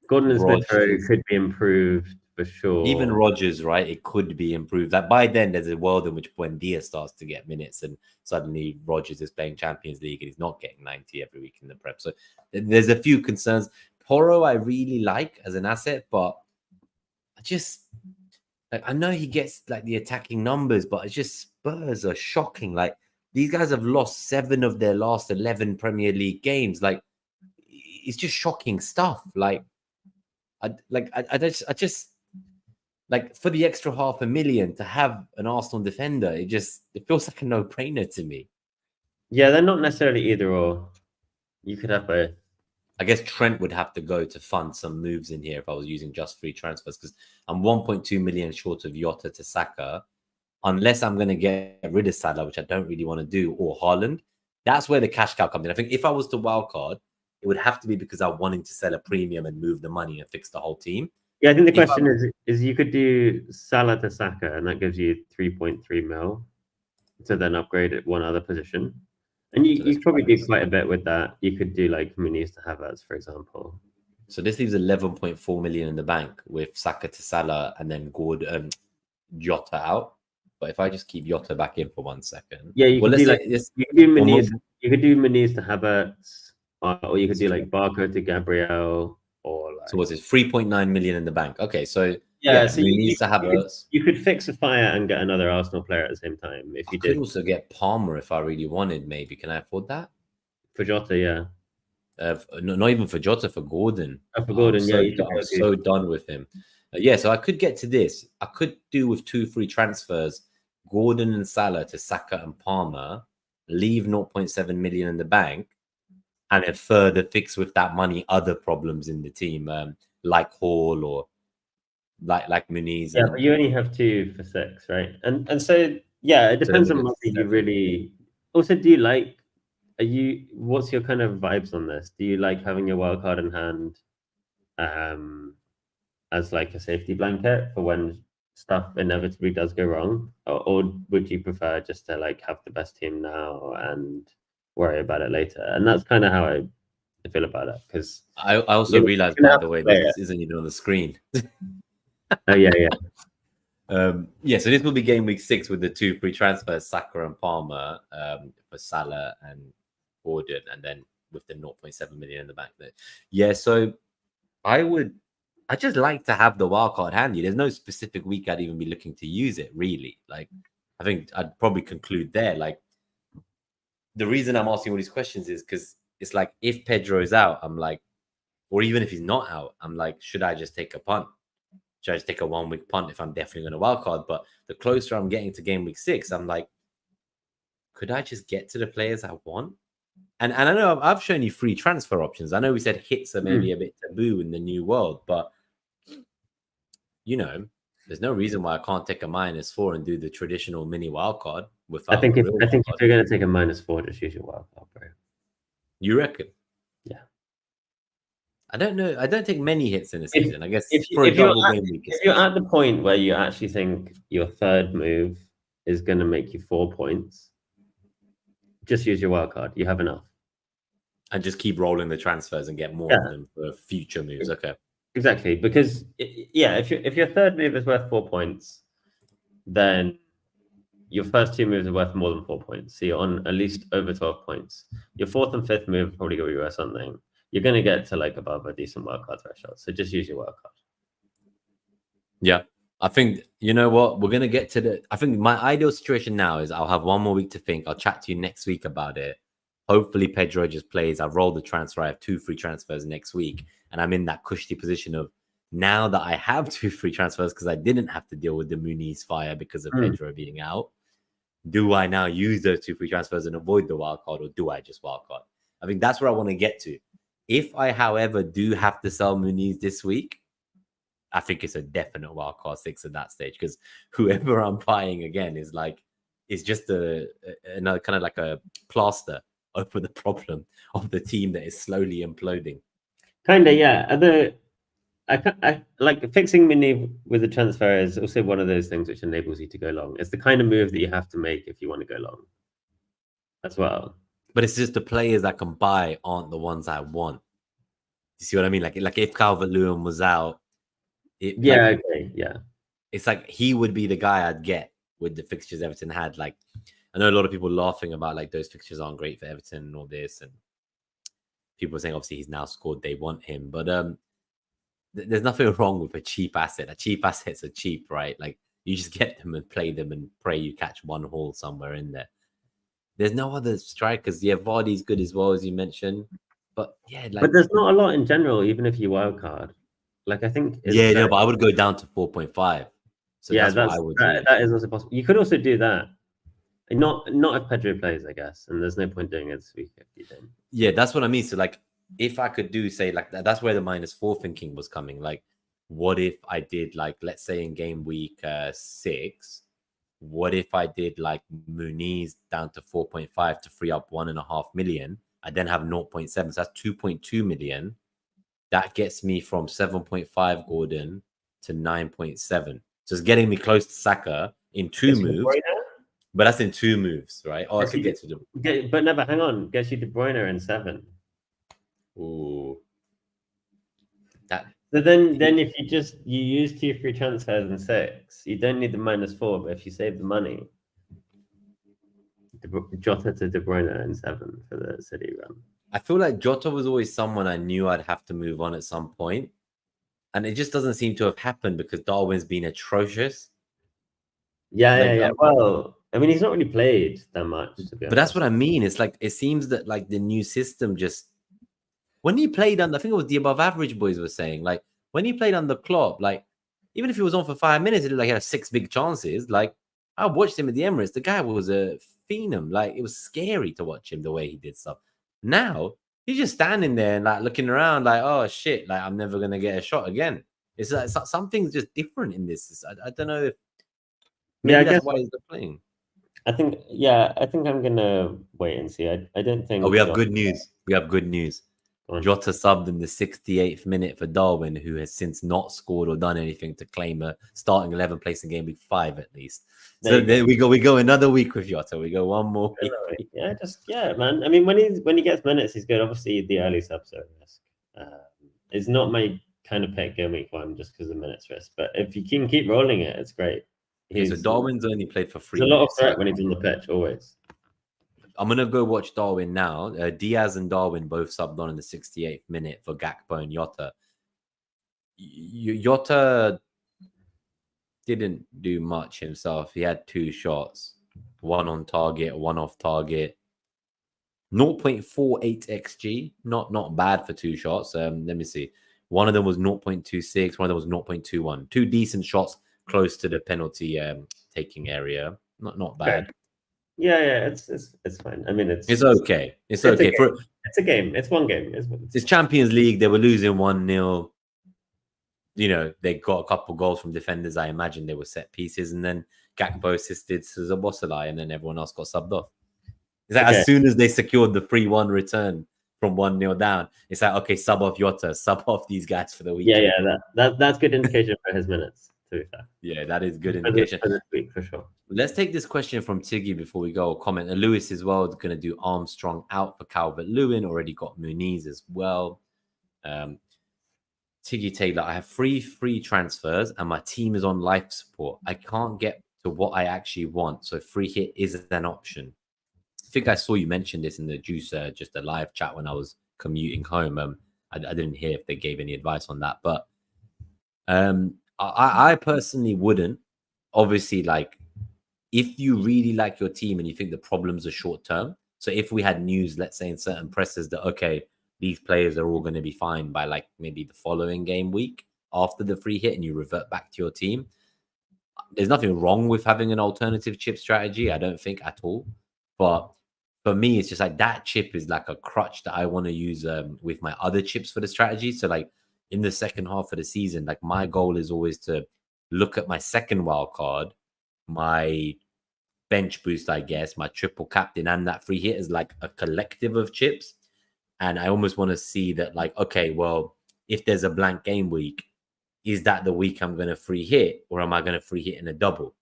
Smith Rowe Rogers, could be improved for sure. even Rogers, right? It could be improved. Like by then, there's a world in which Buendia starts to get minutes, and suddenly Rogers is playing Champions League and he's not getting 90 every week in the Prep. So there's a few concerns. Porro, I really like as an asset, but I just like I know he gets like the attacking numbers, but it's just Spurs are shocking. Like these guys have lost 7 of their last 11 Premier League games. Like it's just shocking stuff. Like I just like for the extra $500,000 to have an Arsenal defender, it feels like a no-brainer to me. Yeah, they're not necessarily either or. You could have both. I guess Trent would have to go to fund some moves in here if I was using just free transfers because I'm 1.2 million short of Jota to Saka. Unless I'm going to get rid of Salah, which I don't really want to do, or Haaland, that's where the cash cow comes in. I think if I was to wildcard, it would have to be because I'm wanting to sell a premium and move the money and fix the whole team. Yeah, I think the question is you could do Salah to Saka, and that gives you 3.3 mil to then upgrade at one other position. And you probably do quite a bit with that. You could do like Muniz to Havertz, for example. So this leaves 11.4 million in the bank with Saka to Salah and then Gordon, Jota out. But if I just keep Jota back in for 1 second, yeah, you could do Muniz. You could do Muniz to Havertz, or you could do like Barco to Gabriel, or like. So what's it? 3.9 million in the bank. Okay, so so Muniz to Havertz. You could fix a fire and get another Arsenal player at the same time if you did. Could also get Palmer if I really wanted. Maybe can I afford that? For Jota, yeah. Not even for Jota, for Gordon. For Gordon, I'm so done with him. So I could get to this. I could do with 2 free transfers, Gordon and Salah to Saka and Palmer, leave 0.7 million in the bank, and then further fix with that money other problems in the team, like Hall or like Muniz. Yeah, but you only have 2 for 6, right? And so yeah, it depends on what you really. Also, do you like? What's your kind of vibes on this? Do you like having your wild card in hand as like a safety blanket for when stuff inevitably does go wrong? Or would you prefer just to like have the best team now and worry about it later? And that's kind of how I feel about it. Because I also realized, by the way, this isn't even on the screen. Oh, yeah. So this will be game week 6 with the 2 free transfers, Saka and Palmer, for Salah and Gordon, and then with the 0.7 million in the bank. So I just like to have the wild card handy. There's no specific week I'd even be looking to use it, really. Like, I think I'd probably conclude there. Like, the reason I'm asking all these questions is because it's like, if Pedro's out, I'm like, or even if he's not out, I'm like, should I just take a punt? Should I just take a 1 week punt if I'm definitely going to wild card? But the closer I'm getting to game week 6, I'm like, could I just get to the players I want? And I know I've shown you free transfer options. I know we said hits are maybe a bit taboo in the new world, but there's no reason why I can't take a -4 and do the traditional mini wildcard without. I think if you're going to take a -4, just use your wildcard, bro. You reckon? Yeah. I don't know. I don't take many hits in a season. I guess if you're at the point where you actually think your third move is going to make you 4 points, just use your wildcard. You have enough. And just keep rolling the transfers and get more of them for future moves. Okay. Exactly. Because, if your third move is worth 4 points, then your first 2 moves are worth more than 4 points. So you're on at least over 12 points. Your fourth and fifth move probably going to be worth something. You're going to get to like above a decent wildcard threshold. So just use your wildcard. Yeah. I think, you know what? We're going to get to I think my ideal situation now is I'll have 1 more week to think. I'll chat to you next week about it. Hopefully Pedro just plays. I roll the transfer. I have 2 free transfers next week. And I'm in that cushy position of now that I have 2 free transfers because I didn't have to deal with the Muniz fire because of Pedro being out, do I now use those 2 free transfers and avoid the wild card, or do I just wild card? I think that's where I want to get to. If I, however, do have to sell Muniz this week, I think it's a definite wild card 6 at that stage, because whoever I'm buying again is like, it's just another kind of like a plaster over the problem of the team that is slowly imploding. Kind of, yeah. I like fixing Mini with the transfer is also one of those things which enables you to go long. It's the kind of move that you have to make if you want to go long as well. But it's just the players I can buy aren't the ones I want. You see what I mean? Like if Calvert-Lewin was out, it's like he would be the guy I'd get with the fixtures Everton had. Like, I know a lot of people laughing about like those fixtures aren't great for Everton and all this, and people are saying obviously he's now scored, they want him, but there's nothing wrong with a cheap asset. A cheap assets are cheap, right? Like, you just get them and play them and pray you catch one haul somewhere in there. There's no other strikers. Yeah, Vardy's good as well, as you mentioned, but yeah, like, but there's not a lot in general, even if you wildcard. Like, I think but I would go down to 4.5. So yeah, that's what I would do. That is also possible. You could also do that. Not if Pedro plays, I guess, and there's no point doing it this week if you don't. Yeah, that's what I mean. So like, if I could do, say, like that's where the -4 thinking was coming. Like, what if I did, like, let's say in game week 6, what if I did like Muniz down to 4.5 to free up 1.5 million? I then have 0.7, so that's 2.2 million. That gets me from 7.5 Gordon to 9.7. So it's getting me close to Saka in 2 moves. But that's in 2 moves, right? Oh, I could get to them. But never, hang on. Gets you De Bruyne in 7. Ooh. So then if you use 2 free transfers in 6, you don't need the -4, but if you save the money, Jota to De Bruyne in 7 for the City run. I feel like Jota was always someone I knew I'd have to move on at some point. And it just doesn't seem to have happened because Darwin's been atrocious. Yeah. Well, I mean, he's not really played that much, to be honest. But that's what I mean. It's like, it seems that like the new system just, when he played on, I think it was the above average boys were saying, like, when he played on the Klopp, like, even if he was on for 5 minutes, it looked like he had 6 big chances. Like, I watched him at the Emirates. The guy was a phenom. Like, it was scary to watch him the way he did stuff. Now he's just standing there and like looking around, like, oh shit, like I'm never gonna get a shot again. It's like something's just different in this. I don't know if maybe that's why he's not playing. I think I'm gonna wait and see. I don't think. Oh, we have good news. Jota subbed in the 68th minute for Darwin, who has since not scored or done anything to claim a starting 11 place in game week 5 at least. So then we go another week with Jota. We go one more week. Yeah, man. I mean, when he gets minutes, he's good. Obviously, the early subs are a risk. It's not my kind of pick game week 1 just because of minutes risk. But if you can keep rolling it, it's great. So Darwin's only played for 3 minutes. There's a lot of threat when he's on the pitch, always. I'm going to go watch Darwin now. Diaz and Darwin both subbed on in the 68th minute for Gakpo and Jota. Jota didn't do much himself. He had 2 shots, 1 on target, 1 off target. 0.48 XG, not bad for 2 shots. Let me see. One of them was 0.26, one of them was 0.21. 2 decent shots close to the penalty taking area. Not bad. Okay. Yeah, it's fine. I mean, it's okay. It's okay. It's a game. It's one game. It's Champions League. They were losing 1-0. You know, they got a couple goals from defenders. I imagine they were set pieces, and then Gakpo assisted Szoboszlai, and then everyone else got subbed off. It's like as soon as they secured the 3-1 return from 1-0 down, it's like, okay, sub off Jota, sub off these guys for the weekend. Yeah. That's good indication for his minutes. To be fair. Yeah, that is good indication for this week for sure. Let's take this question from Tiggy before we go. Comment. And Lewis as well is going to do Armstrong out for Calvert-Lewin. Already got Muniz as well. Tiggy Taylor, I have 3 free transfers and my team is on life support. I can't get to what I actually want, so free hit is an option. I think I saw you mention this in the Juice, just a live chat when I was commuting home. I didn't hear if they gave any advice on that, but I personally wouldn't. Obviously, like, if you really like your team and you think the problems are short term, so if we had news, let's say in certain presses that, okay, these players are all going to be fine by like maybe the following game week, after the free hit and you revert back to your team. There's nothing wrong with having an alternative chip strategy, I don't think at all. But for me, it's just like that chip is like a crutch that I want to use with my other chips for the strategy. So like in the second half of the season, like my goal is always to look at my second wild card, my bench boost, I guess, my triple captain, and that free hit is like a collective of chips. And I almost want to see that, like, okay, well, if there's a blank game week, is that the week I'm going to free hit, or am I going to free hit in a double?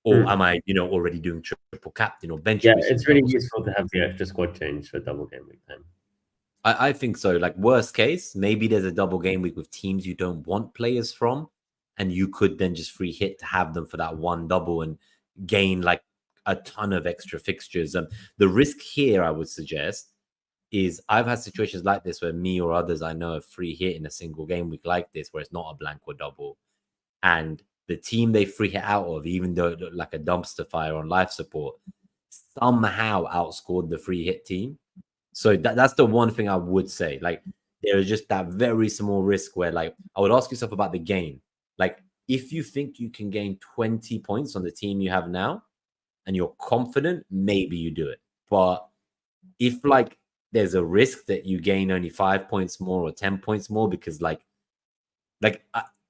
Or am I, already doing triple captain or bench boost? It's really useful to have the extra squad change for double game week time. I think so. Like, worst case, maybe there's a double game week with teams you don't want players from, and you could then just free hit to have them for that one double and gain like a ton of extra fixtures. The risk here, I would suggest, is I've had situations like this where me or others I know have free hit in a single game week like this, where it's not a blank or double, and the team they free hit out of, even though it looked like a dumpster fire on life support, somehow outscored the free hit team. So that's the one thing I would say. Like, there is just that very small risk where, like, I would ask yourself about the gain. Like, if you think you can gain 20 points on the team you have now and you're confident, maybe you do it. But if, like, there's a risk that you gain only 5 points more or 10 points more because,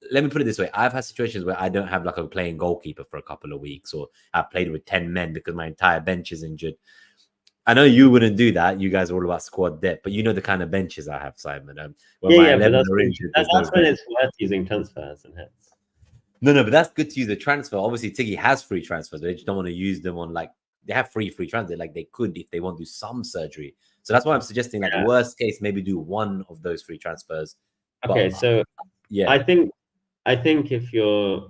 let me put it this way. I've had situations where I don't have like a playing goalkeeper for a couple of weeks, or I've played with 10 men because my entire bench is injured. I know you wouldn't do that. You guys are all about squad depth, but you know the kind of benches I have, Simon. But that's when it's worth using transfers and hits. No, but that's good to use the transfer. Obviously, Tiggy has free transfers, but they just don't want to use them on, like, they have free transfers. Like, they could if they want to do some surgery. So that's why I'm suggesting, like, worst case, maybe do one of those free transfers. Okay, so yeah, I think if your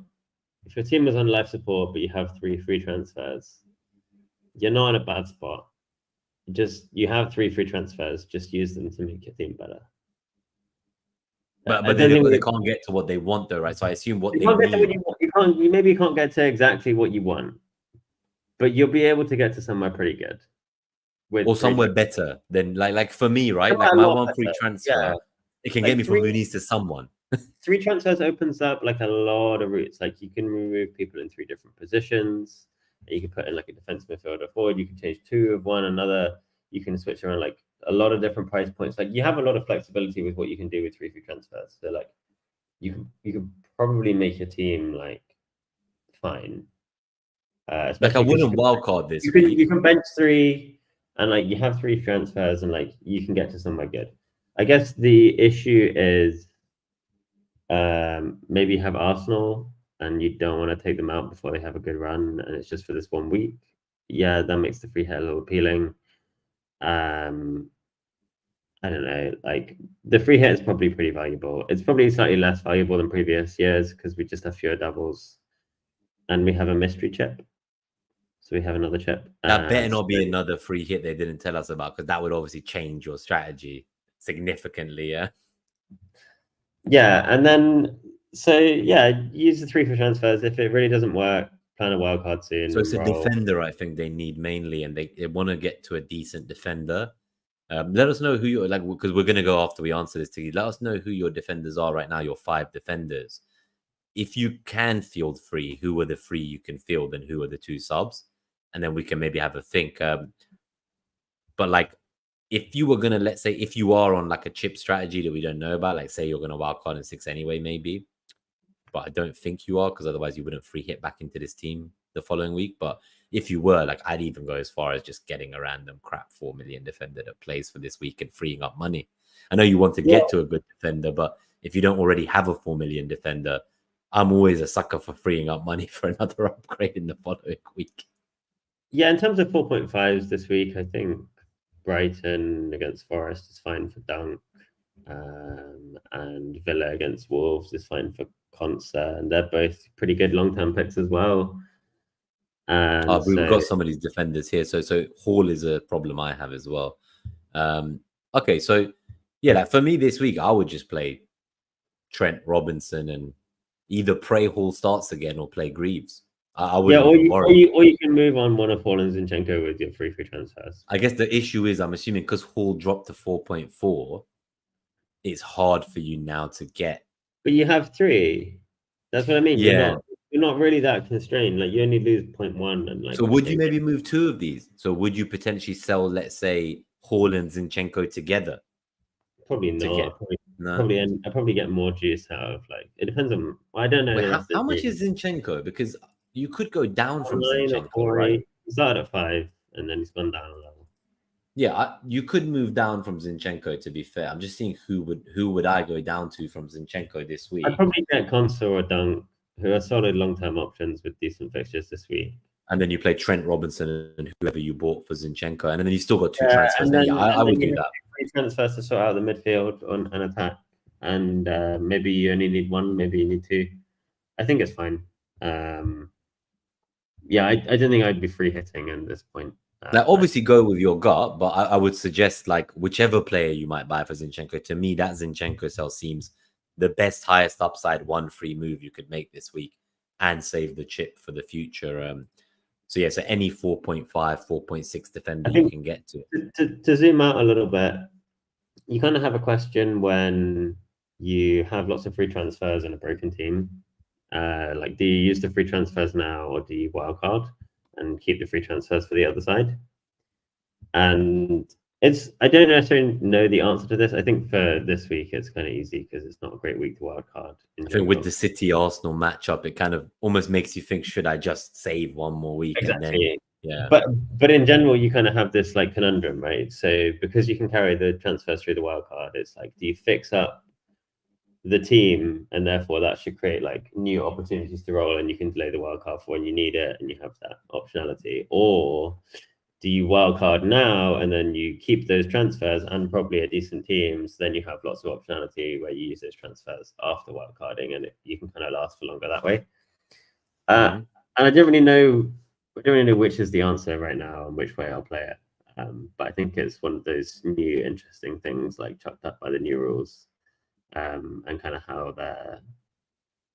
team is on life support but you have 3 free transfers, you're not in a bad spot. You have 3 free transfers, just use them to make your team better. But they can't get to what they want, though, right? So I assume what they need. You can't get to exactly what you want, but you'll be able to get to somewhere pretty good, or somewhere better than like for me, right? Like my one free transfer, it can get me from Muniz to someone. 3 transfers opens up like a lot of routes. Like, you can remove people in 3 different positions. You can put in like a defense midfielder forward. You can change 2 of one another. You can switch around like a lot of different price points. Like, you have a lot of flexibility with what you can do with 3 free transfers. So like, you can probably make your team like fine. Like, I wouldn't wildcard this week. You can bench 3, and like you have 3 transfers, and like you can get to somewhere good. I guess the issue is maybe you have Arsenal and you don't want to take them out before they have a good run, and it's just for this 1 week. Yeah, that makes the free hit a little appealing. I don't know. Like, the free hit is probably pretty valuable. It's probably slightly less valuable than previous years because we just have fewer doubles, and we have a mystery chip. So we have another chip. That better not be another free hit they didn't tell us about, because that would obviously change your strategy significantly. Yeah, and then use the 3 for transfers. If it really doesn't work, plan a wildcard soon. So it's a defender, I think they need mainly, and they want to get to a decent defender. Let us know who you're like, because we're going to go after we answer this to you. Let us know who your defenders are right now, your 5 defenders. If you can field 3, who are the 3 you can field, and who are the 2 subs? And then we can maybe have a think. But like, if you were going to, let's say, if you are on like a chip strategy that we don't know about, like say you're going to wildcard in 6 anyway, maybe. But I don't think you are, because otherwise you wouldn't free hit back into this team the following week. But if you were, like, I'd even go as far as just getting a random crap 4 million defender that plays for this week and freeing up money. I know you want to get to a good defender, but if you don't already have a 4 million defender, I'm always a sucker for freeing up money for another upgrade in the following week. Yeah, in terms of 4.5s this week, I think Brighton against Forest is fine for Dunk, and Villa against Wolves is fine for Konsa, and they're both pretty good long-term picks as well. And we've got some of these defenders here, so Hall is a problem I have as well. Okay, so yeah, like for me this week, I would just play Trent Robinson and either pray Hall starts again or play Greaves. I wouldn't or you can move on one of Hall and Zinchenko with your free transfers. I guess the issue is, I'm assuming because Hall dropped to 4.4, it's hard for you now to get But you have 3. That's what I mean. Yeah. You're not really that constrained. Like you only lose 0.1 and like. So would you maybe move 2 of these? So would you potentially sell, let's say, Haaland and Zinchenko together? Probably not. I probably get more juice out of like. It depends on. I don't know. Wait, the rest how of the much team. is Zinchenko? Because you could go down from 9 or Zinchenko, 4. right? He started at 5 and then he's gone down a level. Yeah, you could move down from Zinchenko. To be fair, I'm just seeing who would I go down to from Zinchenko this week, I'd probably get Consa or Dunk, who are solid long-term options with decent fixtures this week. and then you play Trent Robinson and whoever you bought for Zinchenko, and then you still got 2 transfers. Then, I would do that. 3 transfers to sort out the midfield on an attack, and maybe you only need 1, maybe you need 2. I think it's fine. Yeah, I don't think I'd be free hitting at this point. Like, obviously, go with your gut, but I would suggest like whichever player you might buy for Zinchenko. To me, that Zinchenko sell seems the best, highest upside 1 free move you could make this week and save the chip for the future. So yeah, so any 4.5, 4.6 defender you can get to. To zoom out a little bit, you kind of have a question when you have lots of free transfers in a broken team. Like, do you use the free transfers now, or do you wildcard and keep the free transfers for the other side? And I don't necessarily know the answer to this. I think for this week it's kind of easy because it's not a great week to wildcard. I think with the City Arsenal matchup, it kind of almost makes you think, should I just save 1 more week? Exactly. And then, yeah. But in general, you kind of have this like conundrum, right? So because you can carry the transfers through the wildcard, it's like, do you fix up the team, and therefore that should create like new opportunities to roll, and you can delay the wildcard for when you need it, and you have that optionality, or do you wildcard now and then you keep those transfers and probably a decent team, so then you have lots of optionality where you use those transfers after wildcarding, and you can kind of last for longer that way. And I don't really know which is the answer right now and which way I'll play it. But I think it's one of those new interesting things like chucked up by the new rules, and kind of how they're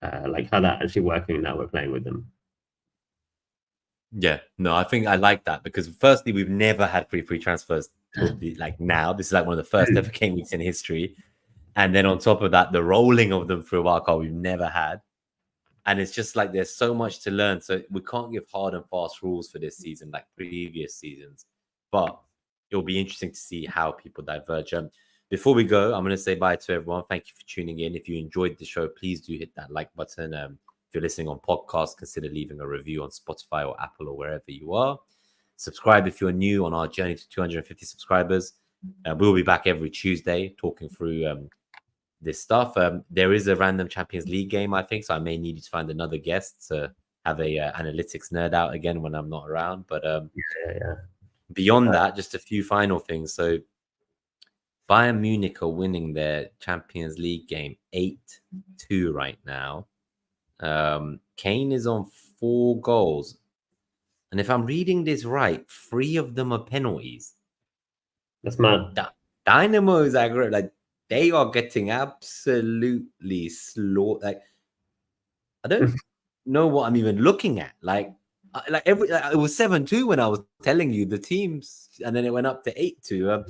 how they're actually working now we're playing with them. Yeah, no, I think I like that because firstly, we've never had free transfers like now. This is like one of the first ever game weeks in history. And then on top of that, the rolling of them through a wildcard we've never had. And it's just like there's so much to learn. So we can't give hard and fast rules for this season like previous seasons. But it'll be interesting to see how people diverge. Before we go, I'm going to say bye to everyone. Thank you for tuning in. If you enjoyed the show, please do hit that like button. If you're listening on podcast, consider leaving a review on Spotify or Apple or wherever you are. Subscribe if you're new on our journey to 250 subscribers. We'll be back every Tuesday talking through this stuff. There is a random Champions League game, I think, so I may need you to find another guest to have a analytics nerd out again when I'm not around. But beyond that, just a few final things. So Bayern Munich are winning their Champions League game 8-2 right now. Kane is on 4 goals. And if I'm reading this right, 3 of them are penalties. That's mad. Dynamo is aggro. Like, they are getting absolutely slaughtered. Like, I don't know what I'm even looking at. Like it was 7-2 when I was telling you the teams, and then it went up to 8-2.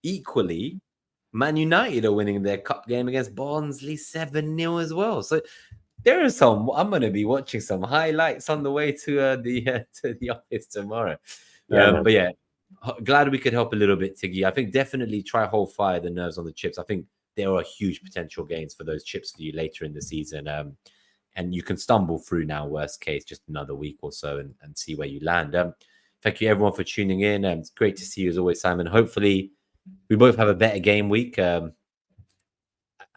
Equally, Man United are winning their cup game against Barnsley 7-0 as well. So there are some. I'm going to be watching some highlights on the way to the office tomorrow. But yeah, glad we could help a little bit, Tiggy. I think definitely try hold fire the nerves on the chips. I think there are huge potential gains for those chips for you later in the season. And you can stumble through now, worst case, just another week or so and see where you land. Thank you everyone for tuning in. It's great to see you as always, Simon. Hopefully we both have a better game week. I'm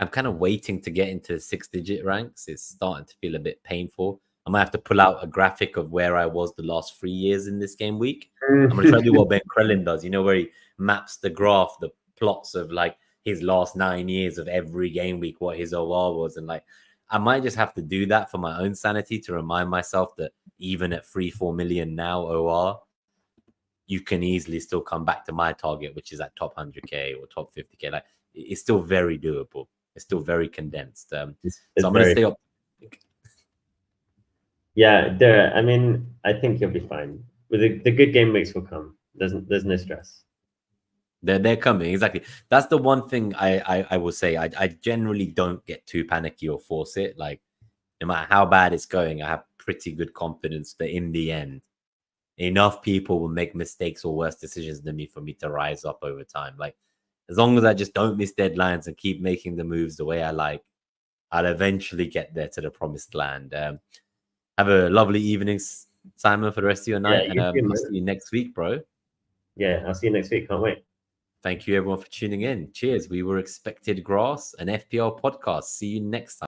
kind of waiting to get into 6-digit ranks. It's starting to feel a bit painful. I might have to pull out a graphic of where I was the last 3 years in this game week. I'm going to try to do what Ben Krellin does, where he maps the graph, the plots of like his last 9 years of every game week, what his OR was. And like, I might just have to do that for my own sanity to remind myself that even at 3-4 million now OR, you can easily still come back to my target, which is at top 100K or top 50K. Like, it's still very doable. It's still very condensed. So I'm going to stay up. Yeah, there. I mean, I think you'll be fine. With the good game weeks will come. There's no stress. They're coming, exactly. That's the one thing I will say. I generally don't get too panicky or force it. Like, no matter how bad it's going, I have pretty good confidence that in the end, enough people will make mistakes or worse decisions than me for me to rise up over time. Like, as long as I just don't miss deadlines and keep making the moves the way I like, I'll eventually get there to the promised land. Have a lovely evening, Simon, for the rest of your Yeah, night, and you too, I'll man. see you next week, bro. Yeah, I'll see you next week. Can't wait. Thank you, everyone, for tuning in. Cheers. We were Expected Grass, an FPL podcast. See you next time.